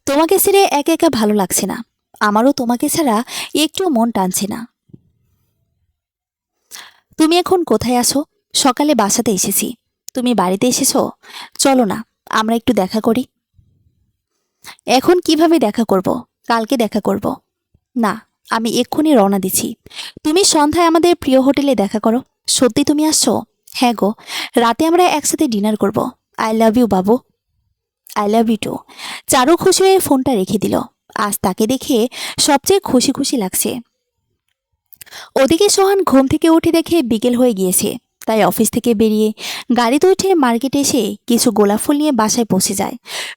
তোমাকে ছেড়ে একা একা ভালো লাগছে না। আমারও তোমাকে ছাড়া একটুও মন টানছে না। তুমি এখন কোথায় আছো? সকালে বাসাতে এসেছি। তুমি বাড়িতে এসেছো? চলো না, আমরা একটু দেখা করি। এখন কিভাবে দেখা করব? কালকে দেখা করব। না, আমি এক্ষুনি রওনা দিচ্ছি। তুমি সন্ধ্যায় আমাদের প্রিয় হোটেলে দেখা করো। সত্যি তুমি আসছো? হ্যাঁ গো, রাতে আমরা একসাথে ডিনার করব। আই লাভ ইউ বাবু। I love you too. Charu খুশি হয়ে ফোনটা রেখে দিল। আজ তাকে দেখে সবচেয়ে খুশি খুশি লাগছে। ওদিকে সোহান ঘুম থেকে উঠে দেখে বিকেল হয়ে গিয়েছে। তাই অফিস থেকে বেরিয়ে গাড়িতে উঠে মার্কেটে এসে কিছু গোলাপ ফুল নিয়ে বাসায় পৌঁছে যায়।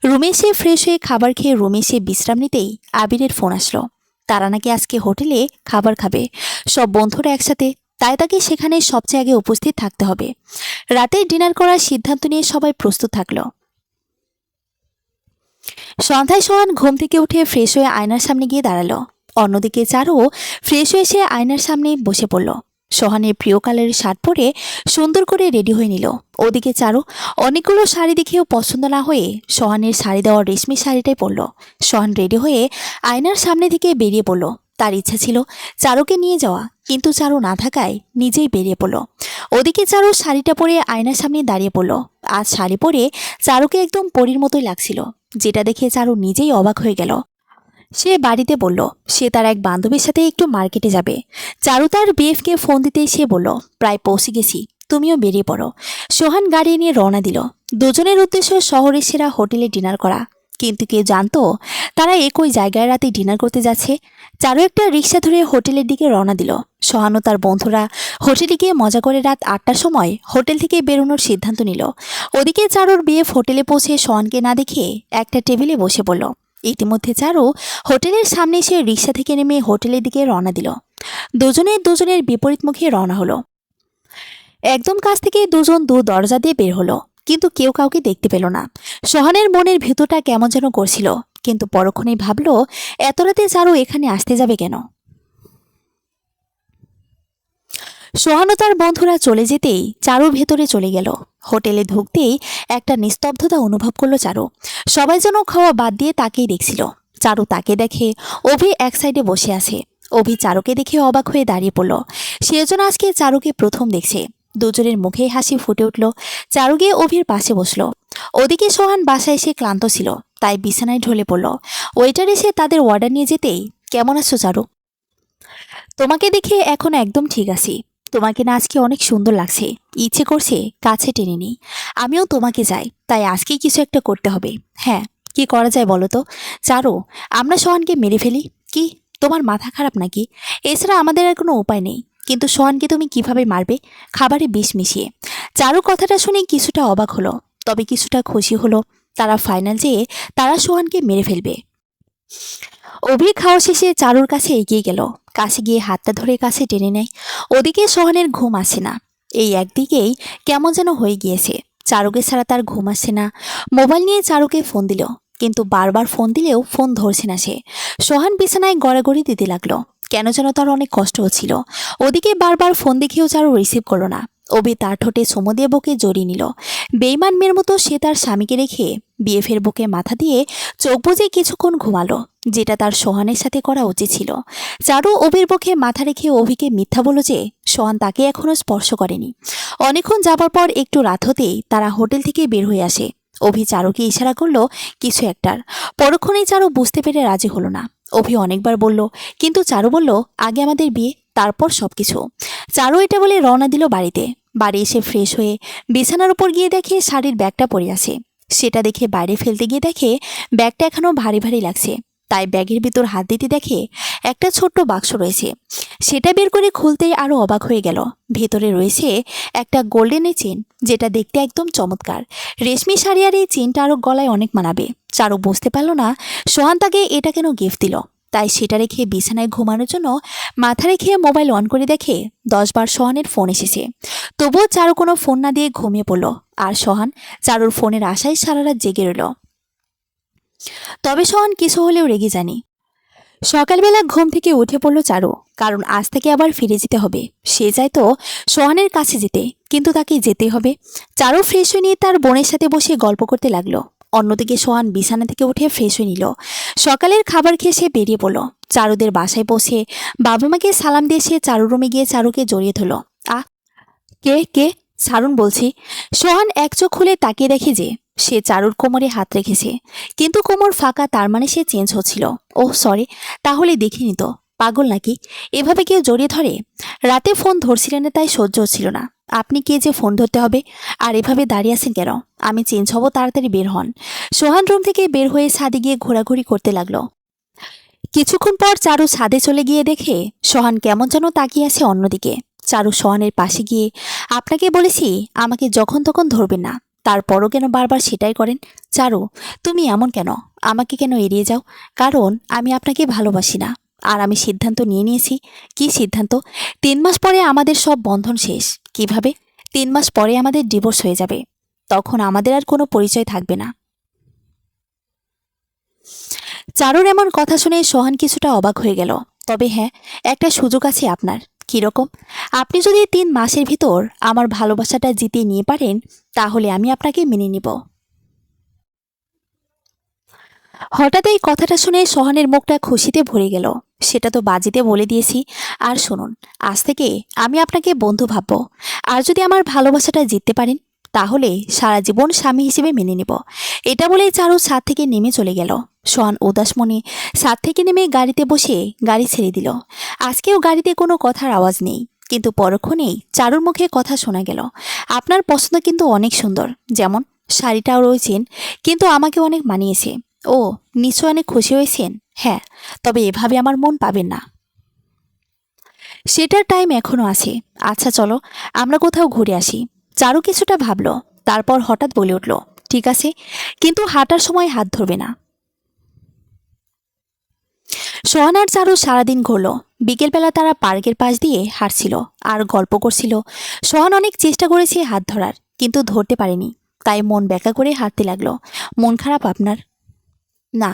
রুমে এসে ফ্রেশ হয়ে খাবার খেয়ে রুমে এসে বিশ্রাম নিতেই আবিরের ফোন আসলো। তারা নাকি আজকে হোটেলে খাবার খাবে, সব বন্ধুরা একসাথে। তাই তাকে সেখানে সবচেয়ে আগে উপস্থিত থাকতে হবে। রাতে ডিনার করার সিদ্ধান্ত নিয়ে সবাই প্রস্তুত থাকলো। সন্ধ্যায় সোহান ঘুম থেকে উঠে ফ্রেশ হয়ে আয়নার সামনে গিয়ে দাঁড়ালো। অন্যদিকে চারু ফ্রেশ হয়ে এসে আয়নার সামনে বসে পড়ল। সোহানের প্রিয় কালারের শার্ট পরে সুন্দর করে রেডি হয়ে নিল। ওদিকে চারু অনেকগুলো শাড়ি দেখেও পছন্দ না হয়ে সোহানের শাড়ি দেওয়া রেশমি শাড়িটাই পরল। সোহান রেডি হয়ে আয়নার সামনে থেকে বেরিয়ে পড়ল। তার ইচ্ছা ছিল চারুকে নিয়ে যাওয়া, কিন্তু চারু না থাকায় নিজেই বেরিয়ে পড়ল। ওদিকে চারু শাড়িটা পরে আয়নার সামনে দাঁড়িয়ে পড়ল। আজ শাড়ি পরে চারুকে একদম পরীর মতোই লাগছিল, যেটা দেখে চারু নিজেই অবাক হয়ে গেল। সে বাড়িতে বলল সে তার এক বান্ধবীর সাথে একটু মার্কেটে যাবে। চারু তার বিএফকে ফোন দিতেই সে বলল, প্রায় পৌঁছে গেছি, তুমিও বেরিয়ে পড়ো। সোহান গাড়ি নিয়ে রওনা দিল। দুজনের উদ্দেশ্য শহরের সেরা হোটেলে ডিনার করা, কিন্তু কেউ জানতো তারা একই জায়গায় রাতে ডিনার করতে যাচ্ছে। চারু একটা রিক্সা ধরে হোটেলের দিকে রওনা দিল। সোহান ও তার বন্ধুরা হোটেলে গিয়ে মজা করে রাত 8টার সময় হোটেল থেকে বেরোনোর সিদ্ধান্ত নিল। ওদিকে চারুর বিএফ হোটেলে পৌঁছে সোহানকে না দেখে একটা টেবিলে বসে পড়ল। ইতিমধ্যে চারু হোটেলের সামনে এসে রিক্সা থেকে নেমে হোটেলের দিকে রওনা দিল। দুজনের বিপরীত মুখে রওনা হলো। একদম কাছ থেকে দুজন দু দরজা দিয়ে বের হলো, কিন্তু কেউ কাউকে দেখতে পেল না। সোহানের মনের ভেতরটা কেমন যেন করছিল, কিন্তু পরক্ষণেই ভাবলো এত রাতে চারু এখানে আসতে যাবে কেন। সোহান ও তার বন্ধুরা চলে যেতেই চারু ভেতরে চলে গেল। হোটেলে ঢুকতেই একটা নিস্তব্ধতা অনুভব করলো চারু। সবাই যেন খাওয়া বাদ দিয়ে তাকেই দেখছিল। চারু তাকে দেখে অভি এক সাইডে বসে আছে। অভি চারুকে দেখে অবাক হয়ে দাঁড়িয়ে পড়ল। সেজন্য আজকে চারুকে প্রথম দেখছে। দুজনের মুখেই হাসি ফুটে উঠল। চারু গিয়ে অভির পাশে বসলো। ওদিকে সোহান বাসায় এসে ক্লান্ত ছিল, তাই বিছানায় ঢলে পড়ল। ওয়েটার এসে তাদের অর্ডার নিয়ে যেতেই, কেমন আছো চারু? তোমাকে দেখে এখন একদম ঠিক আছি। তোমাকে না আজকে অনেক সুন্দর লাগছে, ইচ্ছে করছে কাছে টেনে নিই। আমিও তোমাকে চাই, তাই আজকেই কিছু একটা করতে হবে। হ্যাঁ, কি করা যায় বলো তো? চারু, আমরা সোহানকে মেরে ফেলি কি? তোমার মাথা খারাপ নাকি? এছাড়া আমাদের আর কোনো উপায় নেই। কিন্তু সোহানকে তুমি কিভাবে মারবে? খাবারে বিষ মিশিয়ে। চারু কথাটা শুনে কিছুটা অবাক হলো, তবে কিছুটা খুশি হলো। তারা ফাইনাল যেয়ে তারা সোহানকে মেরে ফেলবে। অভি খাওয়া শেষে চারুর কাছে এগিয়ে গেল। কাছে গিয়ে হাতটা ধরে কাছে টেনে নেয়। ওদিকে সোহানের ঘুম আসে না। এই একদিকেই কেমন যেন হয়ে গিয়েছে। চারুকে ছাড়া তার ঘুম আসছে না। মোবাইল নিয়ে চারুকে ফোন দিল, কিন্তু বারবার ফোন দিলেও ফোন ধরছে না সে। সোহান বিছানায় গড়াগড়ি দিতে লাগলো। কেন যেন তার অনেক কষ্ট হচ্ছিল। ওদিকে বারবার ফোন দেখেও চারু রিসিভ করলো না। অভি তার ঠোঁটে চুমু দিয়ে বুকে জড়িয়ে নিল। বেইমান মেয়ের মতো সে তার স্বামীকে রেখে বিএফের বুকে মাথা দিয়ে চোখ বুজে কিছুক্ষণ ঘুমালো, যেটা তার সোহানের সাথে করা উচিত ছিল। চারু অভির বুকে মাথা রেখে অভিকে মিথ্যা বলল যে সোহান তাকে এখনো স্পর্শ করেনি। অনেকক্ষণ যাবার পর একটু রাত হতেই তারা হোটেল থেকে বের হয়ে আসে। অভি চারুকে ইশারা করলো কিছু একটার। পরক্ষণেই চারু বুঝতে পেরে রাজি হলো না। অভি অনেকবার বলল, কিন্তু চারু বলল আগে আমাদের বিয়ে, তারপর সবকিছু। চারু এটা বলে রওনা দিল বাড়িতে। বাড়ি এসে ফ্রেশ হয়ে বিছানার উপর গিয়ে দেখে শাড়ির ব্যাগটা পড়ে আছে। সেটা দেখে বাইরে ফেলতে গিয়ে দেখে ব্যাগটা এখনো ভারী ভারী লাগছে। তাই ব্যাগের ভিতর হাত দিতে দেখে একটা ছোট্ট বাক্স রয়েছে। সেটা বের করে খুলতেই আরও অবাক হয়ে গেল। ভেতরে রয়েছে একটা গোল্ডেনের চেন, যেটা দেখতে একদম চমৎকার। রেশমি শাড়ি আর এই চেনটা আরও গলায় অনেক মানাবে। চারু বুঝতে পারল না সোহান তাকে এটা কেন গিফট দিল। তাই সেটা রেখে বিছানায় ঘুমানোর জন্য মাথা রেখে মোবাইল অন করে দেখে 10 বার সোহানের ফোন এসেছে। তবুও চারু কোনো ফোন না দিয়ে ঘুমিয়ে পড়ল। আর সোহান চারুর ফোনের আশায় সারা রাত জেগে রইল। তবে সোহান কিছু হলেও রেগে যায়নি। সকালবেলা ঘুম থেকে উঠে পড়ল চারু, কারণ আজ থেকে আবার ফিরে যেতে হবে। সে চাইতো সোহানের কাছে যেতে, কিন্তু তাকে যেতে হবে। চারু ফ্রেশ হয়ে নিয়ে তার বোনের সাথে বসে গল্প করতে লাগলো। অন্যদিকে সোহান বিছানা থেকে উঠে ফ্রেশ হয়ে নিল। সকালের খাবার খেয়ে সে বেরিয়ে পড়ল। চারুদের বাসায় বসে বাবা মাকে সালাম দিয়ে সে চারুর রুমে গিয়ে চারুকে জড়িয়ে ধরল। আ কে কে সারুন বলছি। সোহান এক চোখ খুলে তাকিয়ে দেখে যে সে চারুর কোমরে হাত রেখেছে, কিন্তু কোমর ফাঁকা, তার মানে সে চেঞ্জ হচ্ছিল। ওহ সরি, তাহলে দেখিনি তো। পাগল নাকি, এভাবে কেউ জড়িয়ে ধরে? রাতে ফোন ধরছিলেন না তাই সহ্য হচ্ছিল না। আপনি কে যে ফোন ধরতে হবে? আর এভাবে দাঁড়িয়ে আছেন কেন? আমি চেঞ্জ হব, তাড়াতাড়ি বের হন। সোহান রুম থেকে বের হয়ে ছাদে গিয়ে ঘোরাঘুরি করতে লাগলো। কিছুক্ষণ পর চারু ছাদে চলে গিয়ে দেখে সোহান কেমন যেন তাকিয়ে আছে অন্যদিকে। চারু সোহানের পাশে গিয়ে, আপনাকে বলেছি আমাকে যখন তখন ধরবেন না, তারপরও কেন বারবার সেটাই করেন? চারু, তুমি এমন কেন? আমাকে কেন এড়িয়ে যাও? কারণ আমি আপনাকে ভালোবাসি না। আর আমি সিদ্ধান্ত নিয়ে নিয়েছি। কি সিদ্ধান্ত? 3 মাস পরে আমাদের সব বন্ধন শেষ। কিভাবে? 3 মাস পরে আমাদের ডিভোর্স হয়ে যাবে। তখন আমাদের আর কোনো পরিচয় থাকবে না। চারুর এমন কথা শুনে সোহান কিছুটা অবাক হয়ে গেল। তবে হ্যাঁ, একটা সুযোগ আছে আপনার। কিরকম? আপনি যদি 3 মাসের ভিতর আমার ভালোবাসাটা জিতিয়ে নিয়ে পারেন, তাহলে আমি আপনাকে মেনে নিব। হঠাৎ এই কথাটা শুনে সোহানের মুখটা খুশিতে ভরে গেল। সেটা তো বাজিতে বলে দিয়েছি। আর শুনুন, আজ থেকে আমি আপনাকে বন্ধু ভাববো। আর যদি আমার ভালোবাসাটা জিততে পারেন, তাহলে সারা জীবন স্বামী হিসেবে মেনে নেব। এটা বলে চারু ছাদ থেকে নেমে চলে গেল। সোহান উদাস মনে ছাদ থেকে নেমে গাড়িতে বসে গাড়ি ছেড়ে দিল। আজকেও গাড়িতে কোনো কথার আওয়াজ নেই, কিন্তু পরক্ষণেই চারুর মুখে কথা শোনা গেল। আপনার পছন্দ কিন্তু অনেক সুন্দর, যেমন শাড়িটাও রয়েছেন, কিন্তু আমাকে অনেক মানিয়েছে। ও, নিশ্চয় অনেক খুশি হয়েছেন। হ্যাঁ, তবে এভাবে আমার মন পাবেন না। সেটার টাইম এখনো আছে। আচ্ছা চলো, আমরা কোথাও ঘুরে আসি। চারু কিছুটা ভাবলো, তারপর হঠাৎ বলে উঠল, ঠিক আছে, কিন্তু হাঁটার সময় হাত ধরবে না। সোহান আর চারু সারাদিন ঘুরল। বিকেলবেলা তারা পার্কের পাশ দিয়ে হাঁটছিল আর গল্প করছিল। সোহান অনেক চেষ্টা করেছে হাত ধরার, কিন্তু ধরতে পারেনি। তাই মন ব্যাকা করে হাঁটতে লাগলো। মন খারাপ আপনার? না,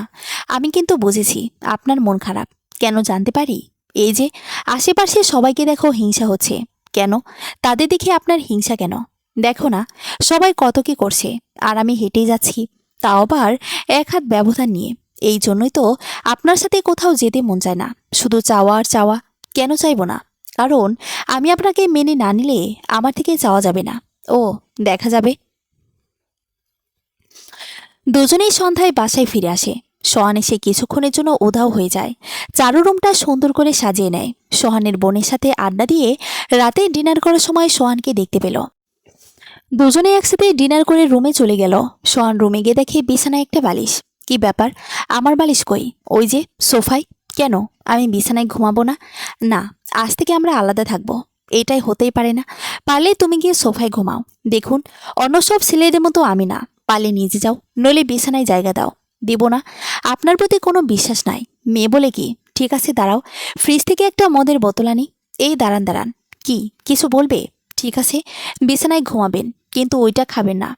আমি কিন্তু বুঝেছি আপনার মন খারাপ। কেন জানতে পারি? এই যে আশেপাশে সবাইকে দেখো হিংসা হচ্ছে। কেন? তাদের দেখে আপনার হিংসা কেন? দেখো না, সবাই কত কি করছে, আর আমি হেঁটেই যাচ্ছি, তাও আবার এক হাত ব্যবধান নিয়ে। এই জন্যই তো আপনার সাথে কোথাও যেতে মন চায় না। শুধু চাওয়া আর চাওয়া। কেন চাইবো না? কারণ আমি আপনাকে মেনে না নিলে আমার থেকে চাওয়া যাবে না। ও, দেখা যাবে। দুজনেই সন্ধ্যায় বাসায় ফিরে আসে। সোহান এসে কিছুক্ষণের জন্য উধাও হয়ে যায়। চারু রুমটা সুন্দর করে সাজিয়ে নেয়। সোহানের বোনের সাথে আড্ডা দিয়ে রাতে ডিনার করার সময় সোহানকে দেখতে পেল। দুজনে একসাথে ডিনার করে রুমে চলে গেল। সোহান রুমে গিয়ে দেখে বিছানায় একটা বালিশ। কি ব্যাপার, আমার বালিশ কই? ওই যে সোফায়। কেন আমি বিছানায় ঘুমাবো না? না, আজ থেকে আমরা আলাদা থাকবো। এটাই হতেই পারে না। পারলে তুমি গিয়ে সোফায় ঘুমাও। দেখুন, অন্য সব ছেলেদের মতো আমি না। পারলে নিজে যাও, নইলে বিছানায় জায়গা দাও। দিব না। আপনার প্রতি কোনো বিশ্বাস নাই। মেয়ে বলে কি? ঠিক আছে দাঁড়াও, ফ্রিজ থেকে একটা মদের বোতল আনি। এই দাঁড়ান দাঁড়ান, কি কিছু বলবে? ঠিক আছে, বিছানায় ঘুমাবেন, কিন্তু ওইটা খাবেন না।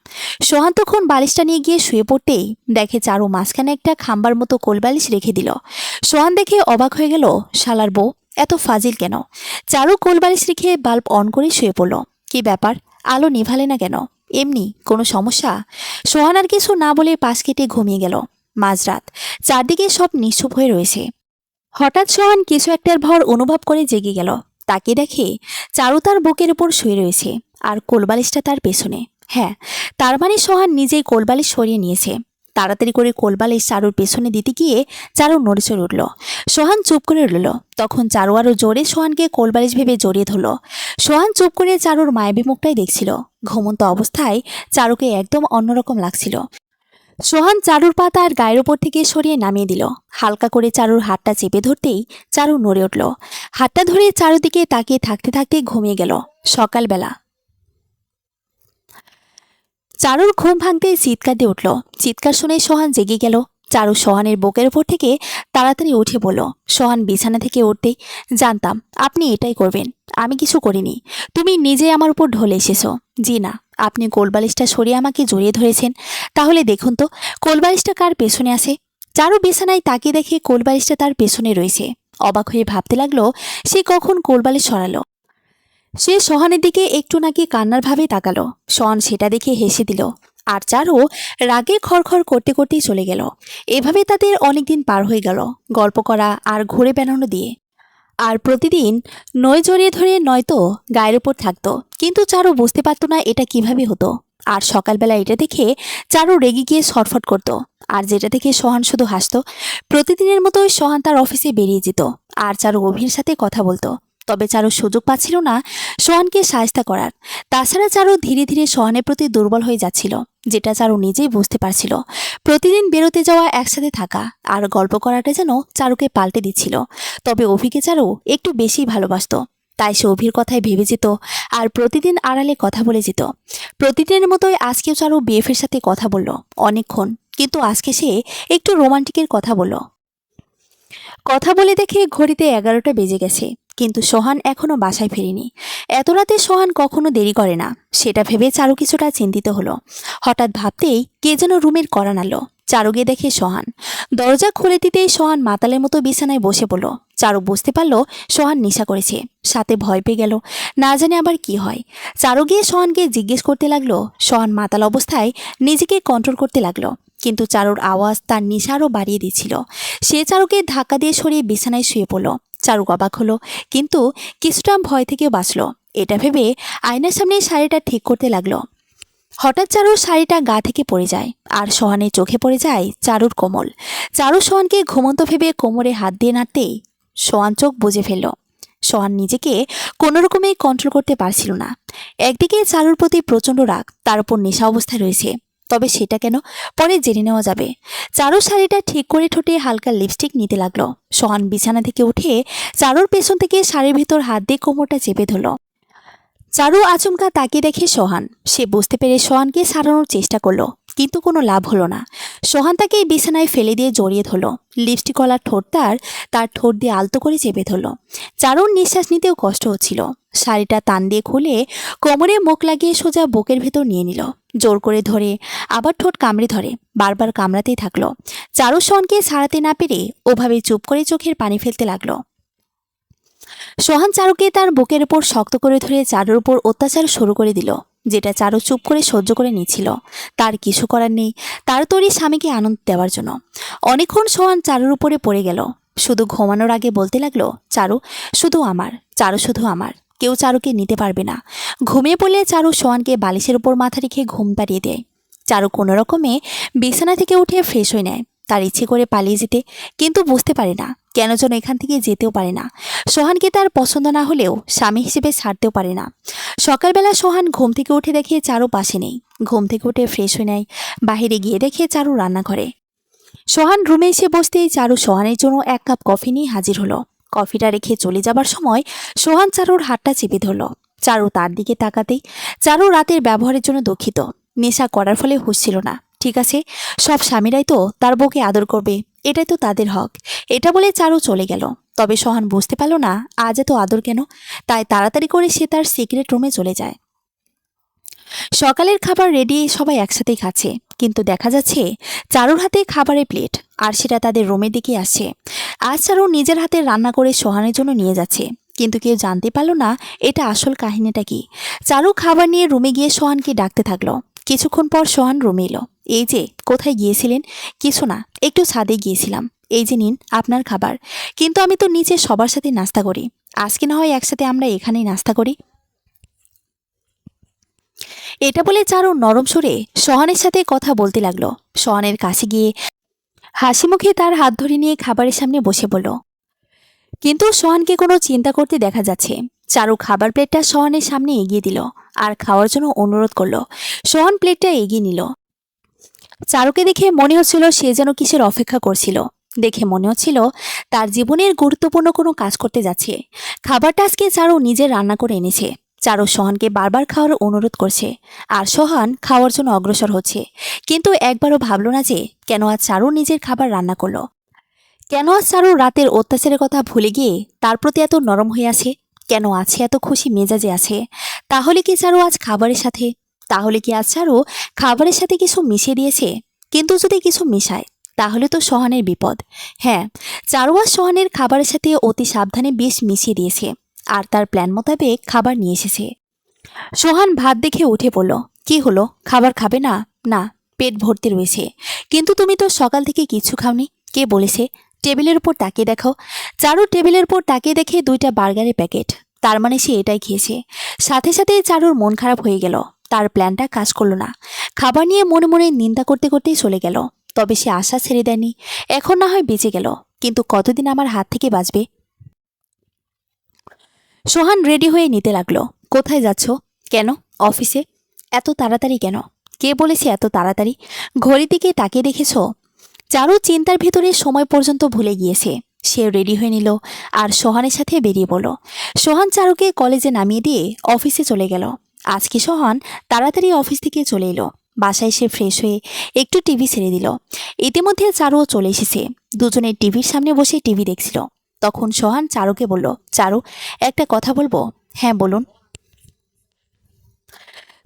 সোহান তখন বালিশটা নিয়ে গিয়ে শুয়ে পড়তেই দেখে চারু মাঝখানে একটা খাম্বার মতো কোলবালিশ রেখে দিল। সোহান দেখে অবাক হয়ে গেল, শালার বউ এত ফাজিল কেন? চারু কোলবালিশ রেখে বাল্ব অন করে শুয়ে পড়ল। কি ব্যাপার, আলো নিভালে না কেন? এমনি কোনো সমস্যা? সোহান আর কিছু না বলে পাশ কেটে ঘুমিয়ে গেল। মাঝরাত, চারদিকে সব নিশ্চুপ হয়ে রয়েছে। হঠাৎ সোহান কিছু একটার ভর অনুভব করে জেগে গেল। তাকে দেখে চারু তার বুকের উপর শুয়ে রয়েছে, আর কোলবালিশটা তার পেছনে। হ্যাঁ, তার মানে সোহান নিজেই কোলবালিশ সরিয়ে নিয়েছে। তাড়াতাড়ি করে কোলবালিশ চারুর পেছনে দিতে গিয়ে চারু নড়েচড়ে উঠল। সোহান চুপ করে রইল। তখন চারু আরও জোরে সোহানকে কোলবালিশ ভেবে জড়িয়ে ধরল। সোহান চুপ করে চারুর মায়াবী মুখটাই দেখছিল। ঘুমন্ত অবস্থায় চারুকে একদম অন্যরকম লাগছিল। সোহান চারুর পা তার গায়ের ওপর থেকে সরিয়ে নামিয়ে দিল। হালকা করে চারুর হাতটা চেপে ধরতেই চারু নড়ে উঠল। হাতটা ধরে চারুদিকে তাকিয়ে থাকতে থাকতে ঘুমিয়ে গেল। সকালবেলা চারুর ঘুম ভাঙতেই চিৎকার দিয়ে উঠল। চিৎকার শুনে সোহান জেগে গেল। চারু সোহানের বুকের উপর থেকে তাড়াতাড়ি উঠে বলল। সোহান বিছানা থেকে উঠতেই, জানতাম আপনি এটাই করবেন। আমি কিছু করিনি, তুমি নিজে আমার উপর ঢলে এসেছো। জি না, আপনি কোলবালিশটা সরিয়ে আমাকে জড়িয়ে ধরেছেন। তাহলে দেখুন তো কোলবালিশটা কার পেছনে আছে। চারু বিছানায় তাকিয়ে দেখে কোলবালিশটা তার পেছনে রয়েছে। অবাক হয়ে ভাবতে লাগলো সে কখন কোলবালিশ সরালো। সে সোহানের দিকে একটু নাকি কান্নার ভাবে তাকালো। সোহান সেটা দেখে হেসে দিল। আর চারু রাগে খড়খড় করতে করতেই চলে গেল। এভাবে তাদের অনেকদিন পার হয়ে গেল, গল্প করা আর ঘুরে বেড়ানো দিয়ে। আর প্রতিদিন নয় জড়িয়ে ধরে নয়তো গায়ের উপর থাকতো। কিন্তু চারু বুঝতে পারতো না এটা কিভাবে হতো। আর সকালবেলা এটা দেখে চারু রেগে গিয়ে ছটফট করতো। আর যেটা দেখে সোহান শুধু হাসতো। প্রতিদিনের মতোই সোহান তার অফিসে বেরিয়ে যেত। আর চারু অভির সাথে কথা বলতো। তবে চারু সুযোগ পাচ্ছিল না সোহানকে সাহায্য করার। তাছাড়া চারু ধীরে ধীরে সোহানের প্রতি দুর্বল হয়ে যাচ্ছিল, যেটা চারু নিজেই বুঝতে পারছিল। প্রতিদিন বেরোতে যাওয়া, একসাথে থাকা আর গল্প করাটা যেন চারুকে পাল্টে দিচ্ছিল। তবে অভিকে চারু একটু বেশি ভালোবাসতো। তাই সে অভির কথায় ভেবে যেত আর প্রতিদিন আড়ালে কথা বলে যেত। প্রতিদিনের মতোই আজকেও চারু বিএফের সাথে কথা বলল অনেকক্ষণ। কিন্তু আজকে সে একটু রোমান্টিকের কথা বলল। কথা বলে দেখে ঘড়িতে 11টা বেজে গেছে, কিন্তু সোহান এখনো বাসায় ফেরেনি। এত রাতে সোহান কখনো দেরি করে না, সেটা ভেবে চারু কিছুটা চিন্তিত হলো। হঠাৎ ভাবতেই কে যেন রুমের কড়া নাড়ল। চারু গিয়ে দেখে সোহান। দরজা খুলে দিতেই সোহান মাতালের মতো বিছানায় বসে পড়ল। চারু বুঝতে পারল সোহান নেশা করেছে। সাথে ভয় পেয়ে গেল, না জানে আবার কি হয়। চারু গিয়ে সোহানকে জিজ্ঞেস করতে লাগলো। সোহান মাতাল অবস্থায় নিজেকে কন্ট্রোল করতে লাগলো, কিন্তু চারুর আওয়াজ তার নেশা আরও বাড়িয়ে দিচ্ছিল। সে চারুকে ধাক্কা দিয়ে সরিয়ে বিছানায় শুয়ে পড়ল। চারু অবাক হলো, কিন্তু কিছুটা ভয় থেকেও বাঁচল। এটা ভেবে আয়নার সামনে শাড়িটা ঠিক করতে লাগলো। হঠাৎ চারুর শাড়িটা গা থেকে পড়ে যায় আর সোহানের চোখে পড়ে যায় চারুর কোমল। চারু সোহানকে ঘুমন্ত ভেবে কোমরে হাত দিয়ে নাড়তেই সোহান চোখ বুজে ফেলল। সোহান নিজেকে কোনো রকমে কন্ট্রোল করতে পারছিল না। একদিকে চারুর প্রতি প্রচণ্ড রাগ, তার উপর নেশা অবস্থায় রয়েছে। তবে সেটা কেন, পরে জেনে নেওয়া যাবে। চারুর শাড়িটা ঠিক করে ঠোঁটে হালকা লিপস্টিক নিতে লাগলো। সোহান বিছানা থেকে উঠে চারুর পেছন থেকে শাড়ির ভিতর হাত দিয়ে কোমরটা চেপে ধরল। চারু আচমকা তাকিয়ে দেখে সোহান। সে বুঝতে পেরে সোহানকে সারানোর চেষ্টা করলো, কিন্তু কোনো লাভ হলো না। সোহান তাকে বিছানায় ফেলে দিয়ে জড়িয়ে ধরল। লিপস্টিকওয়ালা ঠোঁট তার ঠোঁট দিয়ে আলতো করে চেপে ধরল। চারুর নিঃশ্বাস নিতেও কষ্ট হচ্ছিল। শাড়িটা টান দিয়ে খুলে কোমরে মুখ লাগিয়ে সোজা বুকের ভেতর নিয়ে নিল। জোর করে ধরে আবার ঠোঁট কামড়ে ধরে, বারবার কামড়াতেই থাকলো। চারু সোহানকে ছাড়াতে না পেরে ওভাবে চুপ করে চোখের পানি ফেলতে লাগলো। সোহান চারুকে তার বুকের উপর শক্ত করে ধরে চারুর উপর অত্যাচার শুরু করে দিল, যেটা চারু চুপ করে সহ্য করে নিচ্ছিল। তার কিছু করার নেই, তার তৈরি স্বামীকে আনন্দ দেওয়ার জন্য। অনেকক্ষণ সোহান চারুর উপরে পড়ে গেল। শুধু ঘুমানোর আগে বলতে লাগলো, চারু শুধু আমার, চারু শুধু আমার, কেউ চারুকে নিতে পারবে না। ঘুমিয়ে পড়লে চারু সোহানকে বালিশের উপর মাথা রেখে ঘুম পাড়িয়ে দেয়। চারু কোনো রকমে বিছানা থেকে উঠে ফ্রেশ হয়ে নেয়, তার ইচ্ছে করে পালিয়ে যেতে, কিন্তু বুঝতে পারে না কেন যেন এখান থেকে যেতেও পারে না। সোহানকে তার পছন্দ না হলেও স্বামী হিসেবে ছাড়তেও পারে না। সকালবেলা সোহান ঘুম থেকে উঠে দেখে চারু পাশে নেই। ঘুম থেকে উঠে ফ্রেশ হয়ে নেয়, বাহিরে গিয়ে দেখে চারু রান্নাঘরে। সোহান রুমে এসে বসতেই চারু সোহানের জন্য 1 কাপ কফি নিয়ে হাজির হলো। কফিটা রেখে চলে যাবার সময় সোহান চারুর হাতটা চেপে ধরল। চারু তার দিকে তাকাতেই, চারু রাতের ব্যবহারের জন্য দুঃখিত, নেশা করার ফলে হুঁশ ছিল না। ঠিক আছে, সব স্বামীরাই তো তার বউকে আদর করবে, এটাই তো তাদের হক। এটা বলে চারু চলে গেল। তবে সোহান বুঝতে পারল না আজ এত আদর কেন। তাই তাড়াতাড়ি করে সে তার সিক্রেট রুমে চলে যায়। সকালের খাবার রেডি, সবাই একসাথেই খাচ্ছে। কিন্তু দেখা যাচ্ছে চারুর হাতে খাবারের প্লেট, আর সেটা তাদের রুমের দিকে আসছে। আজ চারু নিজের হাতে রান্না করে সোহানের জন্য নিয়ে যাচ্ছে, কিন্তু কেউ জানতে পারল না এটা আসল কাহিনীটা কি। চারু খাবার নিয়ে রুমে গিয়ে সোহানকে ডাকতে থাকলো। কিছুক্ষণ পর সোহান রুমে এলো। এই যে, কোথায় গিয়েছিলেন? কিছু না, একটু ছাদে গিয়েছিলাম। এই যে নিন আপনার খাবার, কিন্তু আমি তো নিচে সবার সাথে নাস্তা করি, আজকে না হয় একসাথে আমরা এখানেই নাস্তা করি। এটা বলে চারু নরম সুরে সোহানের সাথে কথা বলতে লাগলো। সোহানের কাছে গিয়ে হাসি মুখে তার হাত ধরে নিয়ে খাবারের সামনে বসে পড়ল। কিন্তু সোহানকে কোনো চিন্তা করতে দেখা যাচ্ছে। চারু খাবার প্লেটটা সোহানের সামনে এগিয়ে দিল আর খাওয়ার জন্য অনুরোধ করলো। সোহান প্লেটটা এগিয়ে নিল। চারুকে দেখে মনে হচ্ছিল সে যেন কিসের অপেক্ষা করছিল। দেখে মনে হচ্ছিল তার জীবনের গুরুত্বপূর্ণ কোনো কাজ করতে যাচ্ছে। খাবারটা আজকে চারু নিজে রান্না করে এনেছে। চারু সোহানকে বারবার খাওয়ার অনুরোধ করছে, আর সোহান খাওয়ার জন্য অগ্রসর হচ্ছে, কিন্তু একবারও ভাবল না যে কেন আজ চারু নিজের খাবার রান্না করলো। কেন আজ চারু রাতের অত্যাচারের কথা ভুলে গিয়ে তার প্রতি এত নরম হয়ে আছে, কেন আছে এত খুশি মেজাজে আছে। তাহলে কি চারু আজ খাবারের সাথে তাহলে কি আজ চারু খাবারের সাথে কিছু মিশিয়ে দিয়েছে? কিন্তু যদি কিছু মিশায় তাহলে তো সোহানের বিপদ। হ্যাঁ, চারু আজ সোহানের খাবারের সাথে অতি সাবধানে বিষ মিশিয়ে দিয়েছে, আর তার প্ল্যান মোতাবেক খাবার নিয়ে এসেছে। সোহান ভাত দেখে উঠে পড়ল। কি হলো, খাবার খাবে না? না, পেট ভর্তি রয়েছে। কিন্তু তুমি তো সকাল থেকে কিছু খাওনি। কে বলেছে? টেবিলের উপর তাকিয়ে দেখো। চারু টেবিলের উপর তাকিয়ে দেখে 2টা বার্গারের প্যাকেট। তার মানে সে এটাই খেয়েছে। সাথে সাথে চারুর মন খারাপ হয়ে গেল। তার প্ল্যানটা কাজ করলো না। খাবার নিয়ে মনে মনে নিন্দা করতে করতেই চলে গেল। তবে সে আশা ছেড়ে দেয়নি। এখন না হয় বেঁচে গেল, কিন্তু কতদিন আমার হাত থেকে বাঁচবে? সোহান রেডি হয়ে নিতে লাগলো। কোথায় যাচ্ছ? কেন? অফিসে। এত তাড়াতাড়ি কেন? কে বলেছে এত তাড়াতাড়ি? ঘড়ির দিকে তাকিয়ে দেখেছ? চারু চিন্তার ভিতরে সময় পর্যন্ত ভুলে গিয়েছে। সে রেডি হয়ে নিল আর সোহানের সাথে বেরিয়ে পড়ল। সোহান চারুকে কলেজে নামিয়ে দিয়ে অফিসে চলে গেল। আজকে সোহান তাড়াতাড়ি অফিস থেকে চলে এলো। বাসায় সে ফ্রেশ হয়ে একটু টিভি ছেড়ে দিল। ইতিমধ্যে চারুও চলে এসেছে। দুজনে টিভির সামনে বসে টিভি দেখছিল। তখন সোহান চারুকে বলল, চারু, একটা কথা বলবো? হ্যাঁ, বলুন।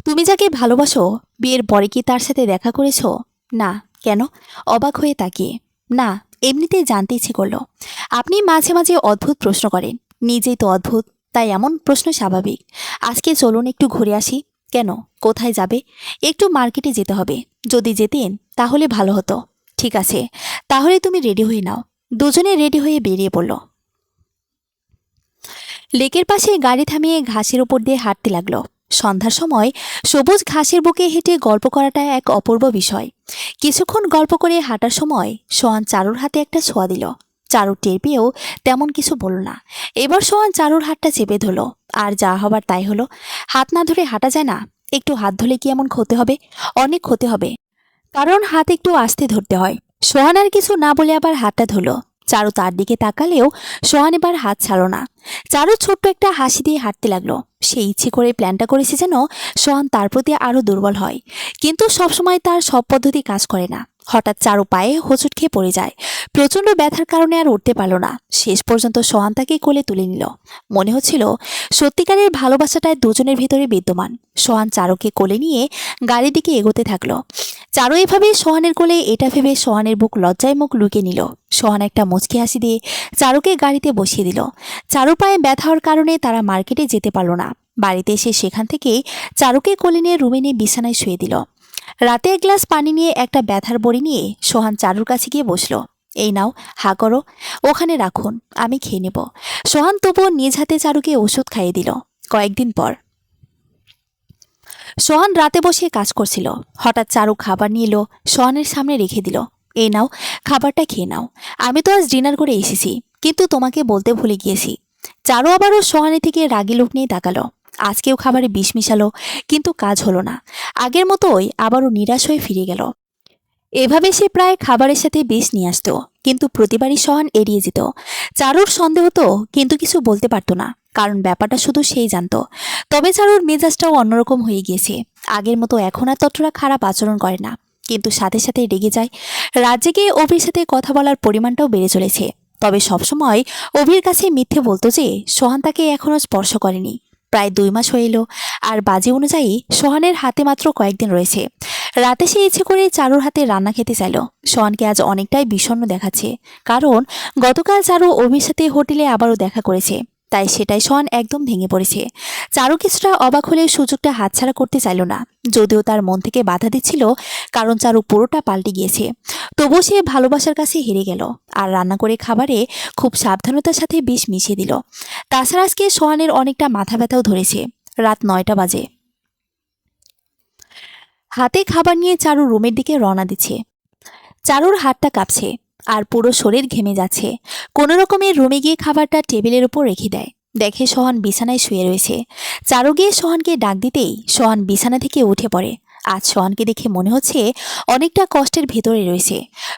তুমি যাকে ভালোবাসো, বিয়ের পরে কি তার সাথে দেখা করেছো? না। কেন? অবাক হয়ে তাকিয়ে। না, এমনিতেই জানতে ইচ্ছে করলো। আপনি মাঝে মাঝে অদ্ভুত প্রশ্ন করেন। নিজেই তো অদ্ভুত, তাই এমন প্রশ্ন স্বাভাবিক। আজকে চলুন একটু ঘুরে আসি। কেন? কোথায় যাবে? একটু মার্কেটে যেতে হবে। যদি যেতেন তাহলে ভালো হতো। ঠিক আছে, তাহলে তুমি রেডি হয়ে নাও। দুজনে রেডি হয়ে বেরিয়ে পড়ল। লেকের পাশে গাড়ি থামিয়ে ঘাসের উপর দিয়ে হাঁটতে লাগলো। সন্ধ্যার সময় সবুজ ঘাসের বুকে হেঁটে গল্প করাটা এক অপূর্ব বিষয়। কিছুক্ষণ গল্প করে হাঁটার সময় সোহান চারুর হাতে একটা ছোঁয়া দিল। চারু টের পেয়েও তেমন কিছু বলল না। এবার সোহান চারুর হাতটা চেপে ধরল, আর যা হবার তাই হলো। হাত না ধরে হাঁটা যায় না। একটু হাত ধরে কি এমন ক্ষতি হবে? অনেক ক্ষতি হবে, কারণ হাত একটু আস্তে ধরতে হয়। সোহান আর কিছু না বলে আবার হাতটা ধরল। চারু তার দিকে তাকালেও সোহান এবার হাত ছাড়ো না। চারু ছোট্ট একটা হাসি দিয়ে হাঁটতে লাগলো। সে ইচ্ছে করে প্ল্যানটা করেছে যেন সোহান তার প্রতি আরো দুর্বল হয়, কিন্তু সবসময় তার সব পদ্ধতি কাজ করে না। হঠাৎ চারু পায়ে হোঁচট খেয়ে পড়ে যায়। প্রচণ্ড ব্যথার কারণে আর উঠতে পারল না। শেষ পর্যন্ত সোহান তাকে কোলে তুলে নিল। মনে হচ্ছিল সত্যিকারের ভালোবাসাটায় দুজনের ভিতরে বিদ্যমান। সোহান চারুকে কোলে নিয়ে গাড়ির দিকে এগোতে থাকলো। চারু এভাবে সোহানের কোলে এটা ভেবে সোহানের বুক লজ্জায় মুখ লুকিয়ে নিল। সোহান একটা মুচকি হাসি দিয়ে চারুকে গাড়িতে বসিয়ে দিল। চারু পায়ে ব্যথা হওয়ার কারণে তারা মার্কেটে যেতে পারল না। বাড়িতে এসে সেখান থেকে চারুকে কোলে নিয়ে রুমে নিয়ে বিছানায় শুয়ে দিল। রাতে 1 গ্লাস পানি নিয়ে একটা ব্যথার বড়ি নিয়ে সোহান চারুর কাছে গিয়ে বসলো। এই নাও, হা করো, ওখানে রাখুন, আমি খেয়ে নেব। সোহান তবুও নিজ হাতে চারুকে ওষুধ খাইয়ে দিল। কয়েকদিন পর সোহান রাতে বসে কাজ করছিল। হঠাৎ চারু খাবার নিয়ে এলো, সোহানের সামনে রেখে দিল। এই নাও, খাবারটা খেয়ে নাও। আমি তো আজ ডিনার করে এসেছি, কিন্তু তোমাকে বলতে ভুলে গিয়েছি। চারু আবারও সোহানের থেকে রাগী লোক নিয়ে তাকালো। আজকেও খাবারে বিষ মিশালো, কিন্তু কাজ হলো না। আগের মতোই আবারও নিরাশ হয়ে ফিরে গেল। এভাবে সে প্রায় খাবারের সাথে বিষ নিয়ে আসতো, কিন্তু প্রতিবারই সোহান এড়িয়ে যেত। চারুর সন্দেহ হতো, কিন্তু কিছু বলতে পারতো না, কারণ ব্যাপারটা শুধু সেই জানতো। তবে চারুর মেজাজটাও অন্যরকম হয়ে গিয়েছে। আগের মতো এখন আর ততটা খারাপ আচরণ করে না, কিন্তু সাথে সাথে রেগে যায়। রাত জেগে অভির সাথে কথা বলার পরিমাণটাও বেড়ে চলেছে। তবে সবসময় অভির কাছে মিথ্যে বলতো যে সোহান তাকে এখনও স্পর্শ করেনি। প্রায় 2 মাস হয়ে এলো, আর বাজে অনুযায়ী সোহানের হাতে মাত্র কয়েকদিন রয়েছে। রাতে সে ইচ্ছে করে চারুর হাতে রান্না খেতে চাইল। সোহানকে আজ অনেকটাই বিষণ্ণ দেখাচ্ছে, কারণ গতকাল চারু অভির সাথে হোটেলে আবারও দেখা করেছে। তাই সেটাই সোহান একদম ভেঙে পড়েছে। চারু কিছুটা অবাক হলে সুযোগটা হাতছাড়া করতে চাইল না, যদিও তার মন থেকে বাধা দিচ্ছিল, কারণ চারু পুরোটা পাল্টে গিয়েছে। তবুও সে ভালোবাসার কাছে হেরে গেল, আর রান্না করে খাবারে খুব সাবধানতার সাথে বিষ মিশিয়ে দিল। তাছাড়া আজকে সোহানের অনেকটা মাথা ব্যথাও ধরেছে। রাত 9টা বাজে। হাতে খাবার নিয়ে চারু রুমের দিকে রওনা দিচ্ছে। চারুর হাতটা কাঁপছে, আর পুরো শরীর ঘেমে যাচ্ছে। কোনো রকমে রুমে গিয়ে খাবারটা টেবিলের উপর রেখে দেয়। দেখে সোহান বিছানায় শুয়ে রয়েছে। চারু গিয়ে সোহানকে ডাক দিতেই সোহান বিছানা থেকে উঠে পড়ে। আজ সোহানকে দেখে মনে হচ্ছে অনেকটা কষ্টের ভেতরে রয়েছে।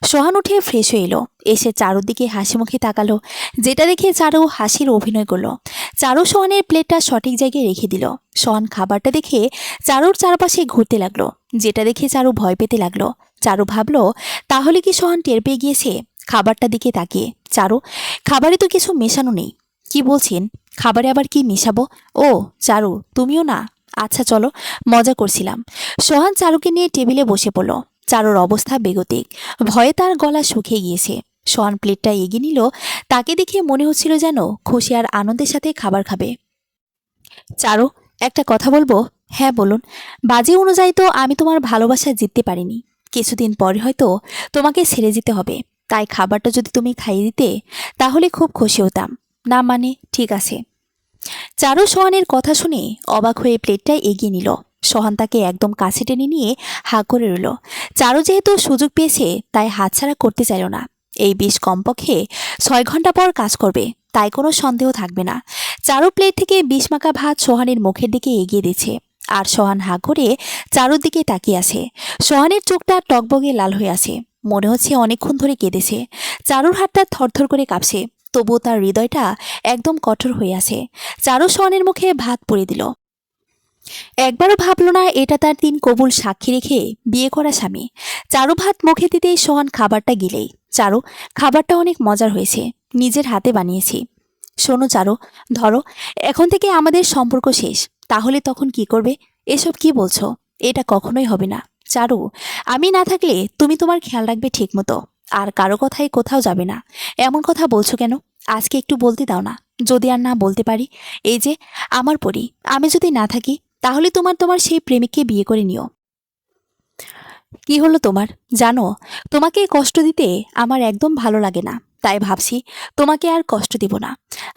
সোহান উঠে ফ্রেশ হয়ে এলো, এসে চারুর দিকে হাসি মুখে তাকালো, যেটা দেখে চারু হাসির অভিনয় করলো। চারু সোহানের প্লেটটা সঠিক জায়গায় রেখে দিল। সোহান খাবারটা দেখে চারুর চারপাশে ঘুরতে লাগলো, যেটা দেখে চারু ভয় পেতে লাগলো। চারু ভাবলো তাহলে কি সোহান টের পেয়ে গিয়েছে। খাবারটা দিকে তাকিয়ে, চারু, খাবারে তো কিছু মেশানো নেই। কি বলছেন? খাবারে আবার কি মেশাবো? ও চারু, তুমিও না? আচ্ছা চলো, মজা করছিলাম। সোহান চারুকে নিয়ে টেবিলে বসে পড়ল। চারুর অবস্থা বেগতিক, ভয়ে তার গলা শুকিয়ে গিয়েছে। সোহান প্লেটটা এগিয়ে নিল, তাকে দেখে মনে হচ্ছিল যেন খুশি আর আনন্দের সাথে খাবার খাবে। চারু, একটা কথা বলবো? হ্যাঁ বলুন। বাজে অনুযায়ী তো আমি তোমার ভালোবাসা জিততে পারিনি। কিছুদিন পরে হয়তো তোমাকে ছেড়ে যেতে হবে, তাই খাবারটা যদি তুমি খাইয়ে দিতে তাহলে খুব খুশি হতাম। না মানে ঠিক আছে। চারু সোহানের কথা শুনে অবাক হয়ে প্লেটটা এগিয়ে নিল। সোহান তাকে একদম কাছে টেনে নিয়ে হা করে রইল। চারু যেহেতু সুযোগ পেয়েছে তাই হাতছাড়া করতে চাইল না। এই বিষ কমপক্ষে 6 ঘন্টা পর কাজ করবে, তাই কোনো সন্দেহ থাকবে না। চারু প্লেট থেকে বিষ মাখা ভাত সোহানের মুখের দিকে এগিয়ে দিচ্ছে, আর সোহান হা করে চারুর দিকে তাকিয়ে আছে। সোহানের চোখটা টকবগে লাল হয়ে আছে, মনে হচ্ছে অনেকক্ষণ ধরে কেঁদেছে। চারুর হাতটা থরথর করে কাঁপছে, তবুও তার হৃদয়টা একদম কঠোর হয়ে আছে। চারু সোহানের মুখে ভাত পুড়ে দিল। একবারও ভাবল না এটা তার 3 কবুল সাক্ষী রেখে বিয়ে করা স্বামী। চারু ভাত মুখে দিতেই সোহান খাবারটা গিলেই, চারু, খাবারটা অনেক মজার হয়েছে, নিজের হাতে বানিয়েছি। শোনো চারু, ধরো, এখন থেকে আমাদের সম্পর্ক শেষ, তাহলে তখন কি করবে? এসব কি বলছো? এটা কখনোই হবে না। চারু, আমি না থাকলে তুমি তোমার খেয়াল রাখবে ঠিক মতো, আর কারো কথাই কোথাও যাবে না। এমন কথা বলছো কেন? আজকে একটু বলতে দাও না। যদি আর না বলতে পারি, এই যে আমার পরি, আমি যদি না থাকি তাহলে তোমার তোমার সেই প্রেমিককে বিয়ে করে নিও। কি হলো তোমার? জানো, তোমাকে কষ্ট দিতে আমার একদম ভালো লাগে না, তাই ভাবছি তোমাকে আর কষ্ট দিব না।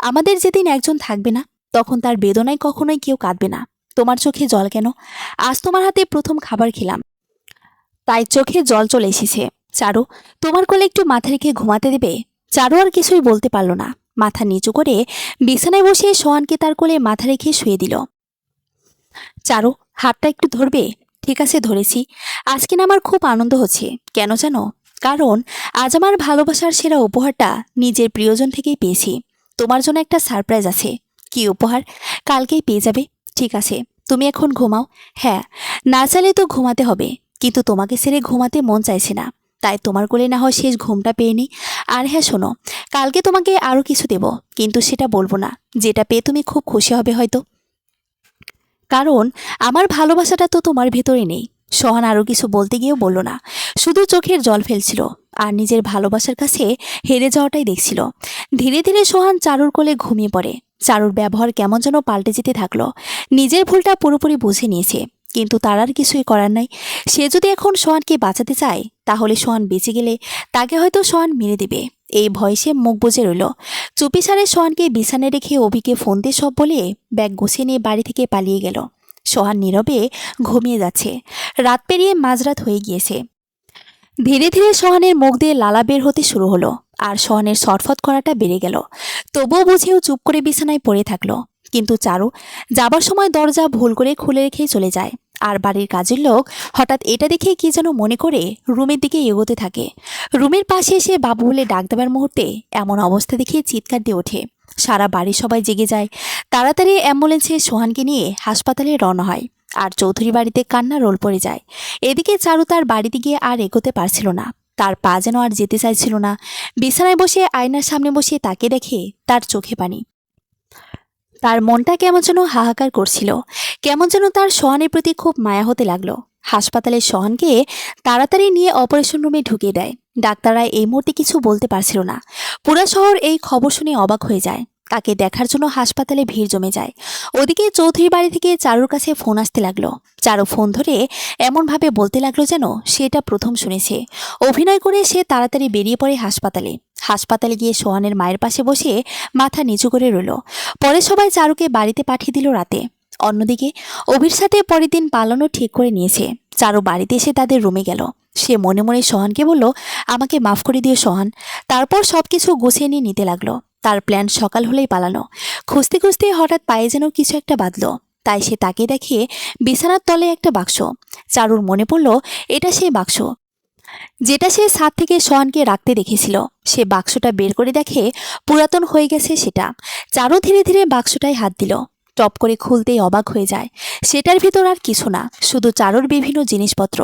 আমাদের যেদিন একজন থাকবে না, তখন তার বেদনায় কখনোই কেউ কাঁদবে না। তোমার চোখে জল কেন? আজ তোমার হাতে প্রথম খাবার খেলাম, তাই চোখে জল চলে এসেছে। চারু, তোমার কোলে একটু মাথা রেখে ঘুমাতে দেবে? চারু আর কিছুই বলতে পারল না, মাথা নিচু করে বিছানায় বসে সোহানকে তার কোলে মাথা রেখে শুয়ে দিল। চারু, হাতটা একটু ধরবে? ঠিক আছে ধরেছি। আজকে না আমার খুব আনন্দ হচ্ছে, কেন জানো? কারণ আজ আমার ভালোবাসার সেরা উপহারটা নিজের প্রিয়জন থেকেই পেয়েছি। তোমার জন্য একটা সারপ্রাইজ আছে। কি উপহার? কালকেই পেয়ে যাবে। ঠিক আছে, তুমি এখন ঘুমাও। হ্যাঁ, না চাইলে তো ঘুমাতে হবে, কিন্তু তোমাকে ছেড়ে ঘুমাতে মন চাইছে না, তাই তোমার কোলে না হয় শেষ ঘুমটা পেয়ে নি। আর হ্যাঁ শোনো, কালকে তোমাকে আরও কিছু দেব, কিন্তু সেটা বলবো না, যেটা পেয়ে তুমি খুব খুশি হবে হয়তো। কারণ আমার ভালোবাসাটা তো তোমার ভেতরে নেই। সোহান আরও কিছু বলতে গিয়েও বলল না, শুধু চোখের জল ফেলছিল আর নিজের ভালোবাসার কাছে হেরে যাওয়াটাই দেখছিল। ধীরে ধীরে সোহান চারুর কোলে ঘুমিয়ে পড়ে। চারুর ব্যবহার কেমন যেন পাল্টে যেতে থাকলো। নিজের ভুলটা পুরোপুরি বুঝে নিয়েছে, কিন্তু তার আর কিছুই করার নাই। সে যদি এখন সোহানকে বাঁচাতে চায়, তাহলে সোহান বেঁচে গেলে তাকে হয়তো সোহান মেরে দেবে। এই ভয়ে সে মুখ বুজে রইল। চুপিসারে সোহানকে বিছানায় রেখে অভিকে ফোন দিয়ে সব বলে ব্যাগ গুছিয়ে নিয়ে বাড়ি থেকে পালিয়ে গেল। সোহান নীরবে ঘুমিয়ে যাচ্ছে। রাত পেরিয়ে মাঝরাত হয়ে গিয়েছে। ধীরে ধীরে সোহানের মুখ দিয়ে লালা বের হতে শুরু হলো, আর সোহানের ছটফট করাটা বেড়ে গেল। তবুও বুঝেও চুপ করে বিছানায় পড়ে থাকলো। কিন্তু চারু যাবার সময় দরজা ভুল করে খুলে রেখেই চলে যায়। আর বাড়ির কাজের লোক হঠাৎ এটা দেখে কি যেন মনে করে রুমের দিকে এগোতে থাকে। রুমের পাশে এসে বাবু বলে ডাক দেবার মুহূর্তে এমন অবস্থা দেখে চিৎকার দিয়ে ওঠে। সারা বাড়ির সবাই জেগে যায়। তাড়াতাড়ি অ্যাম্বুলেন্সে সোহানকে নিয়ে হাসপাতালে রওনা হয়। আর চৌধুরী বাড়িতে কান্না রোল পড়ে যায়। এদিকে চারু তার বাড়িতে গিয়ে আর এগোতে পারছিল না। তার পা যেন আর যেতে চাইছিল না। বিছানায় বসে আয়নার সামনে বসে তাকে দেখে তার চোখে পানি। তার মনটা কেমন যেন হাহাকার করছিল। কেমন যেন তার সোহানের প্রতি খুব মায়া হতে লাগলো। হাসপাতালে সোহানকে তাড়াতাড়ি নিয়ে অপারেশন রুমে ঢুকিয়ে দেয়। ডাক্তাররা এই মুহূর্তে কিছু বলতে পারছিল না। পুরা শহর এই খবর শুনে অবাক হয়ে যায়। তাকে দেখার জন্য হাসপাতালে ভিড় জমে যায়। ওদিকে চৌধুরী বাড়ি থেকে চারুর কাছে ফোন আসতে লাগলো। চারু ফোন ধরে এমনভাবে বলতে লাগলো যেন সেটা প্রথম শুনেছে। অভিনয় করে সে তাড়াতাড়ি বেরিয়ে পড়ে হাসপাতালে। হাসপাতালে গিয়ে সোহানের মায়ের পাশে বসে মাথা নিচু করে রইল। পরে সবাই চারুকে বাড়িতে পাঠিয়ে দিল রাতে। অন্যদিকে অভির সাথে পরের দিন পালানো ঠিক করে নিয়েছে। চারু বাড়িতে এসে তাদের রুমে গেল। সে মনে মনে সোহানকে বলল, আমাকে মাফ করে দিও সোহান। তারপর সবকিছু গুছিয়ে নিয়ে নিতে লাগলো। তার প্ল্যান সকাল হলেই পালানো। খুঁজতে খুঁজতে হঠাৎ পায়ে যেন কিছু একটা বাঁধলো। তাই সে তাকে দেখে বিছানার তলে একটা বাক্স। চারুর মনে পড়ল এটা সেই বাক্স যেটা সে ছাদ থেকে সোহানকে রাখতে দেখেছিল। সে বাক্সটা বের করে দেখে পুরাতন হয়ে গেছে সেটা। চারু ধীরে ধীরে বাক্সটায় হাত দিল। টপ করে খুলতেই অবাক হয়ে যায়। সেটার ভিতর আর কিছু না, শুধু চারুর বিভিন্ন জিনিসপত্র,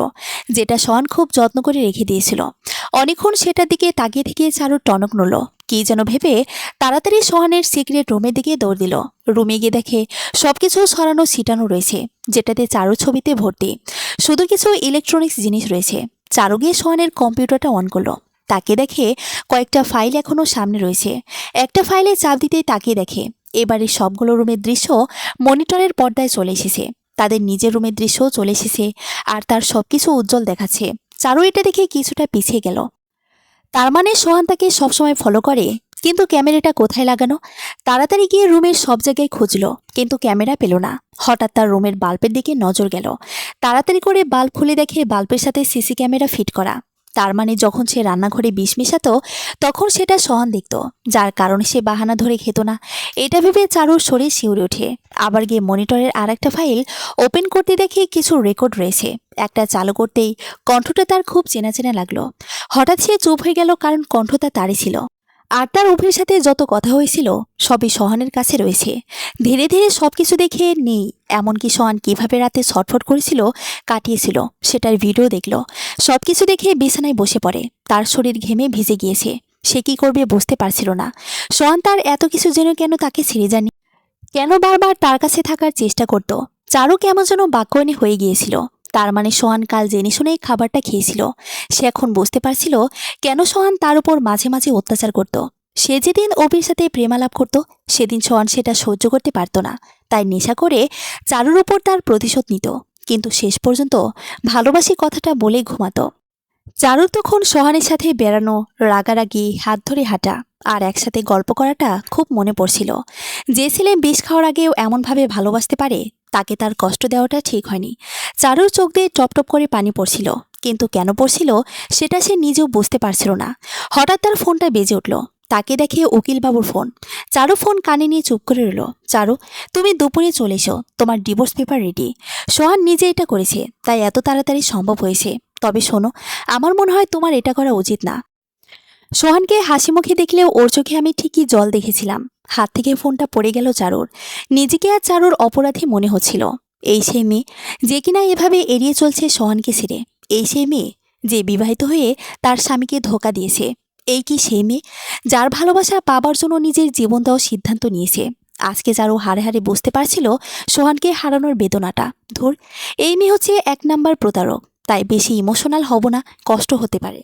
যেটা সোহান খুব যত্ন করে রেখে দিয়েছিল। অনেকক্ষণ সেটার দিকে তাকিয়ে থেকে চারুর টনক নড়ল। কি যেন ভেবে তাড়াতাড়ি সোহানের সিক্রেট রুমের দিকে দৌড় দিল। রুমে গিয়ে দেখে সবকিছু সরানো ছিটানো রয়েছে, যেটাতে চারুর ছবিতে ভর্তি। শুধু কিছু ইলেকট্রনিক্স জিনিস রয়েছে। চারু গিয়ে সোহানের কম্পিউটারটা অন করলো। তাকে দেখে কয়েকটা ফাইল এখনও সামনে রয়েছে। একটা ফাইলে চাপ দিতেই তাকিয়ে দেখে এবারে সবগুলো রুমের দৃশ্য মনিটরের পর্দায় চলে এসেছে। তাদের নিজের রুমের দৃশ্যও চলে এসেছে, আর তার সবকিছু উজ্জ্বল দেখাচ্ছে। চারু এটা দেখে কিছুটা পিছিয়ে গেল। তার মানে সোহান তাকে সবসময় ফলো করে, কিন্তু ক্যামেরাটা কোথায় লাগানো? তাড়াতাড়ি গিয়ে রুমের সব জায়গায় খুঁজল, কিন্তু ক্যামেরা পেল না। হঠাৎ তার রুমের বাল্বের দিকে নজর গেল। তাড়াতাড়ি করে বাল্ব খুলে দেখে বাল্বের সাথে সিসি ক্যামেরা ফিট করা। তার মানে যখন সে রান্নাঘরে বিষ মেশাতো তখন সেটা সোহান দেখত, যার কারণে সে বাহানা ধরে খেত না। এটা ভেবে চারুর শরীর শিউরে ওঠে। আবার গিয়ে মনিটরের আর একটা ফাইল ওপেন করতে দেখে কিছু রেকর্ড রয়েছে। একটা চালু করতেই কণ্ঠটা তার খুব চেনা চেনা লাগলো। হঠাৎ সে চুপ হয়ে গেল, কারণ কণ্ঠটা তারই ছিল। আর তার অভির সাথে যত কথা হয়েছিল সবই সোহানের কাছে রয়েছে। ধীরে ধীরে সবকিছু দেখে নেই, এমনকি সোহান কিভাবে রাতে ছটফট করেছিল, কাটিয়েছিল, সেটার ভিডিও দেখল। সবকিছু দেখে বিছানায় বসে পড়ে। তার শরীর ঘেমে ভিজে গিয়েছে। সে কি করবে বুঝতে পারছিল না। সোহান তার এত কিছু যেন কেন তাকে ছেড়ে যায়নি, কেন বারবার তার কাছে থাকার চেষ্টা করত। চারু কেমন যেন বাক্যয়নী হয়ে গিয়েছিল। তার মানে সোহান কাল জেনে শুনেই খাবারটা খেয়েছিল। সে এখন বুঝতে পারছিল কেন সোহান তার উপর মাঝে মাঝে অত্যাচার করত। সে যেদিন অভির সাথে প্রেমালাপ করত সেদিন সোহান সেটা সহ্য করতে পারত না, তাই নেশা করে চারুর উপর তার প্রতিশোধ নিত। কিন্তু শেষ পর্যন্ত ভালোবাসি কথাটা বলে ঘুমাতো। চারুর তখন সোহানের সাথে বেড়ানো, রাগারাগি, হাত ধরে হাঁটা আর একসাথে গল্প করাটা খুব মনে পড়ছিল। যে ছেলে বিষ খাওয়ার আগেও এমনভাবে ভালোবাসতে পারে তাকে তার কষ্ট দেওয়াটা ঠিক হয়নি। চারুর চোখ দিয়ে টপটপ করে পানি পড়ছিল, কিন্তু কেন পড়ছিল সেটা সে নিজেও বুঝতে পারছিল না। হঠাৎ তার ফোনটা বেজে উঠল। তাকে দেখে উকিলবাবুর ফোন। চারু ফোন কানে নিয়ে চুপ করে রইল। চারু, তুমি দুপুরে চলে এসো, তোমার ডিভোর্স পেপার রেডি। সোহান নিজে এটা করেছে, তাই এত তাড়াতাড়ি সম্ভব হয়েছে। তবে শোনো, আমার মনে হয় তোমার এটা করা উচিত না। সোহানকে হাসি মুখে দেখলেও ওর চোখে আমি ঠিকই জল দেখেছিলাম। হাত থেকে ফোনটা পড়ে গেল চারুর। নিজেকে আর চারুর অপরাধী মনে হচ্ছিল। এই সেই মেয়ে যে কিনা এভাবে এড়িয়ে চলছে সোহানকে ছেড়ে। এই সেই মেয়ে যে বিবাহিত হয়ে তার স্বামীকে ধোঁকা দিয়েছে। এই কি সেই মেয়ে যার ভালোবাসা পাবার জন্য নিজের জীবন দেওয়ার সিদ্ধান্ত নিয়েছে? আজকে চারু হাড়ে হাড়ে বুঝতে পারছিল সোহানকে হারানোর বেদনাটা। ধুর, এই মেয়ে হচ্ছে এক নাম্বার প্রতারক। তাই বেশি ইমোশনাল হব না, কষ্ট হতে পারে।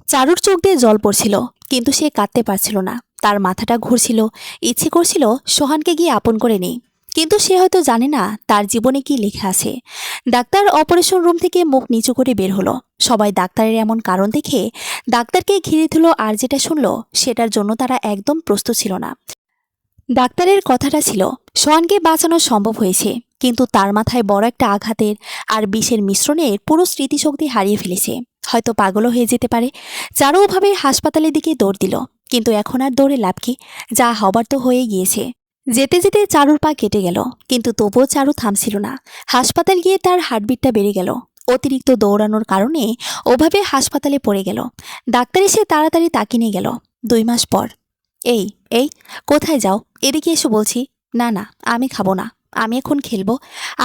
চারুর চোখ দিয়ে জল পড়ছিল, কিন্তু সে কাঁদতে পারছিল না। তার মাথাটা ঘুরছিল, ইচ্ছে করছিল সোহানকে গিয়ে আপন করে নেই। কিন্তু সে হয়তো জানে না তার জীবনে কি লেখা আছে। ডাক্তার অপারেশন রুম থেকে মুখ নিচু করে বের হলো। সবাই ডাক্তারের এমন কারণ দেখে ডাক্তারকে ঘিরে দিল, আর যেটা শুনলো সেটার জন্য তারা একদম প্রস্তুত ছিল না। ডাক্তারের কথাটা ছিল সোহানকে বাঁচানো সম্ভব হয়েছে, কিন্তু তার মাথায় বড় একটা আঘাতের আর বিষের মিশ্রণে পুরো স্মৃতিশক্তি হারিয়ে ফেলেছে। হয়তো পাগলও হয়ে যেতে পারে। চারু ওভাবে হাসপাতালের দিকে দৌড় দিল, কিন্তু এখন আর দৌড়ে লাভ কি? যা হবার তো হয়ে গিয়েছে। যেতে যেতে চারুর পা কেটে গেল, কিন্তু তবুও চারু থামছিল না। হাসপাতাল গিয়ে তার হার্টবিটটা বেড়ে গেল। অতিরিক্ত দৌড়ানোর কারণে ওভাবে হাসপাতালে পড়ে গেল। ডাক্তার এসে তাড়াতাড়ি তাকে নিয়ে গেল। 2 মাস পর। এই এই কোথায় যাও? এদিকে এসো বলছি। না না, আমি খাবো না, আমি এখন খেলবো।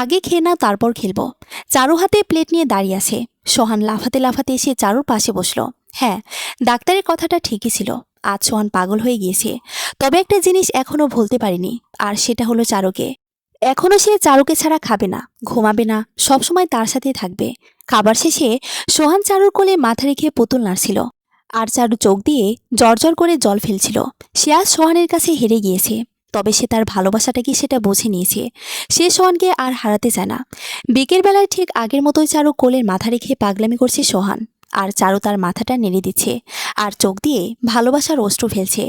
আগে খেয়ে নাও, তারপর খেলবো। চারু হাতে প্লেট নিয়ে দাঁড়িয়ে আছে। সোহান লাফাতে লাফাতে এসে চারুর পাশে বসলো। হ্যাঁ, ডাক্তারের কথাটা ঠিকই ছিল। আজ সোহান পাগল হয়ে গিয়েছে। তবে একটা জিনিস এখনো ভুলতে পারিনি, আর সেটা হলো চারুকে। এখনো সে চারুকে ছাড়া খাবে না, ঘুমাবে না, সবসময় তার সাথে থাকবে। খাবার শেষে সোহান চারুর কোলে মাথা রেখে পুতুল নাড়ছিল, আর চারু চোখ দিয়ে জর্জর করে জল ফেলছিল। সে আজ সোহানের কাছে হেরে গিয়েছে, তবে সে তার ভালোবাসাটা কি সেটা বুঝে নিয়েছে। সে সোহানকে আর হারাতে চায় না। বিকেলবেলায় ঠিক আগের মতোই চারু কোলের মাথা রেখে পাগলামি করছে সোহান, আর চারু তার মাথাটা নেড়ে দিচ্ছে, আর চোখ দিয়ে ভালোবাসার অশ্রু ফেলছে।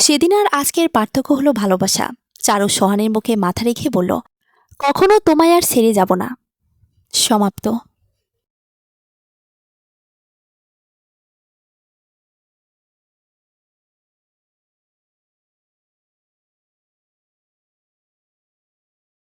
সেদিন আর আজকের পার্থক্য হলো ভালোবাসা। চারু সোহানের মুখে মাথা রেখে বলল, কখনো তোমায় আর ছেড়ে যাব না। সমাপ্ত।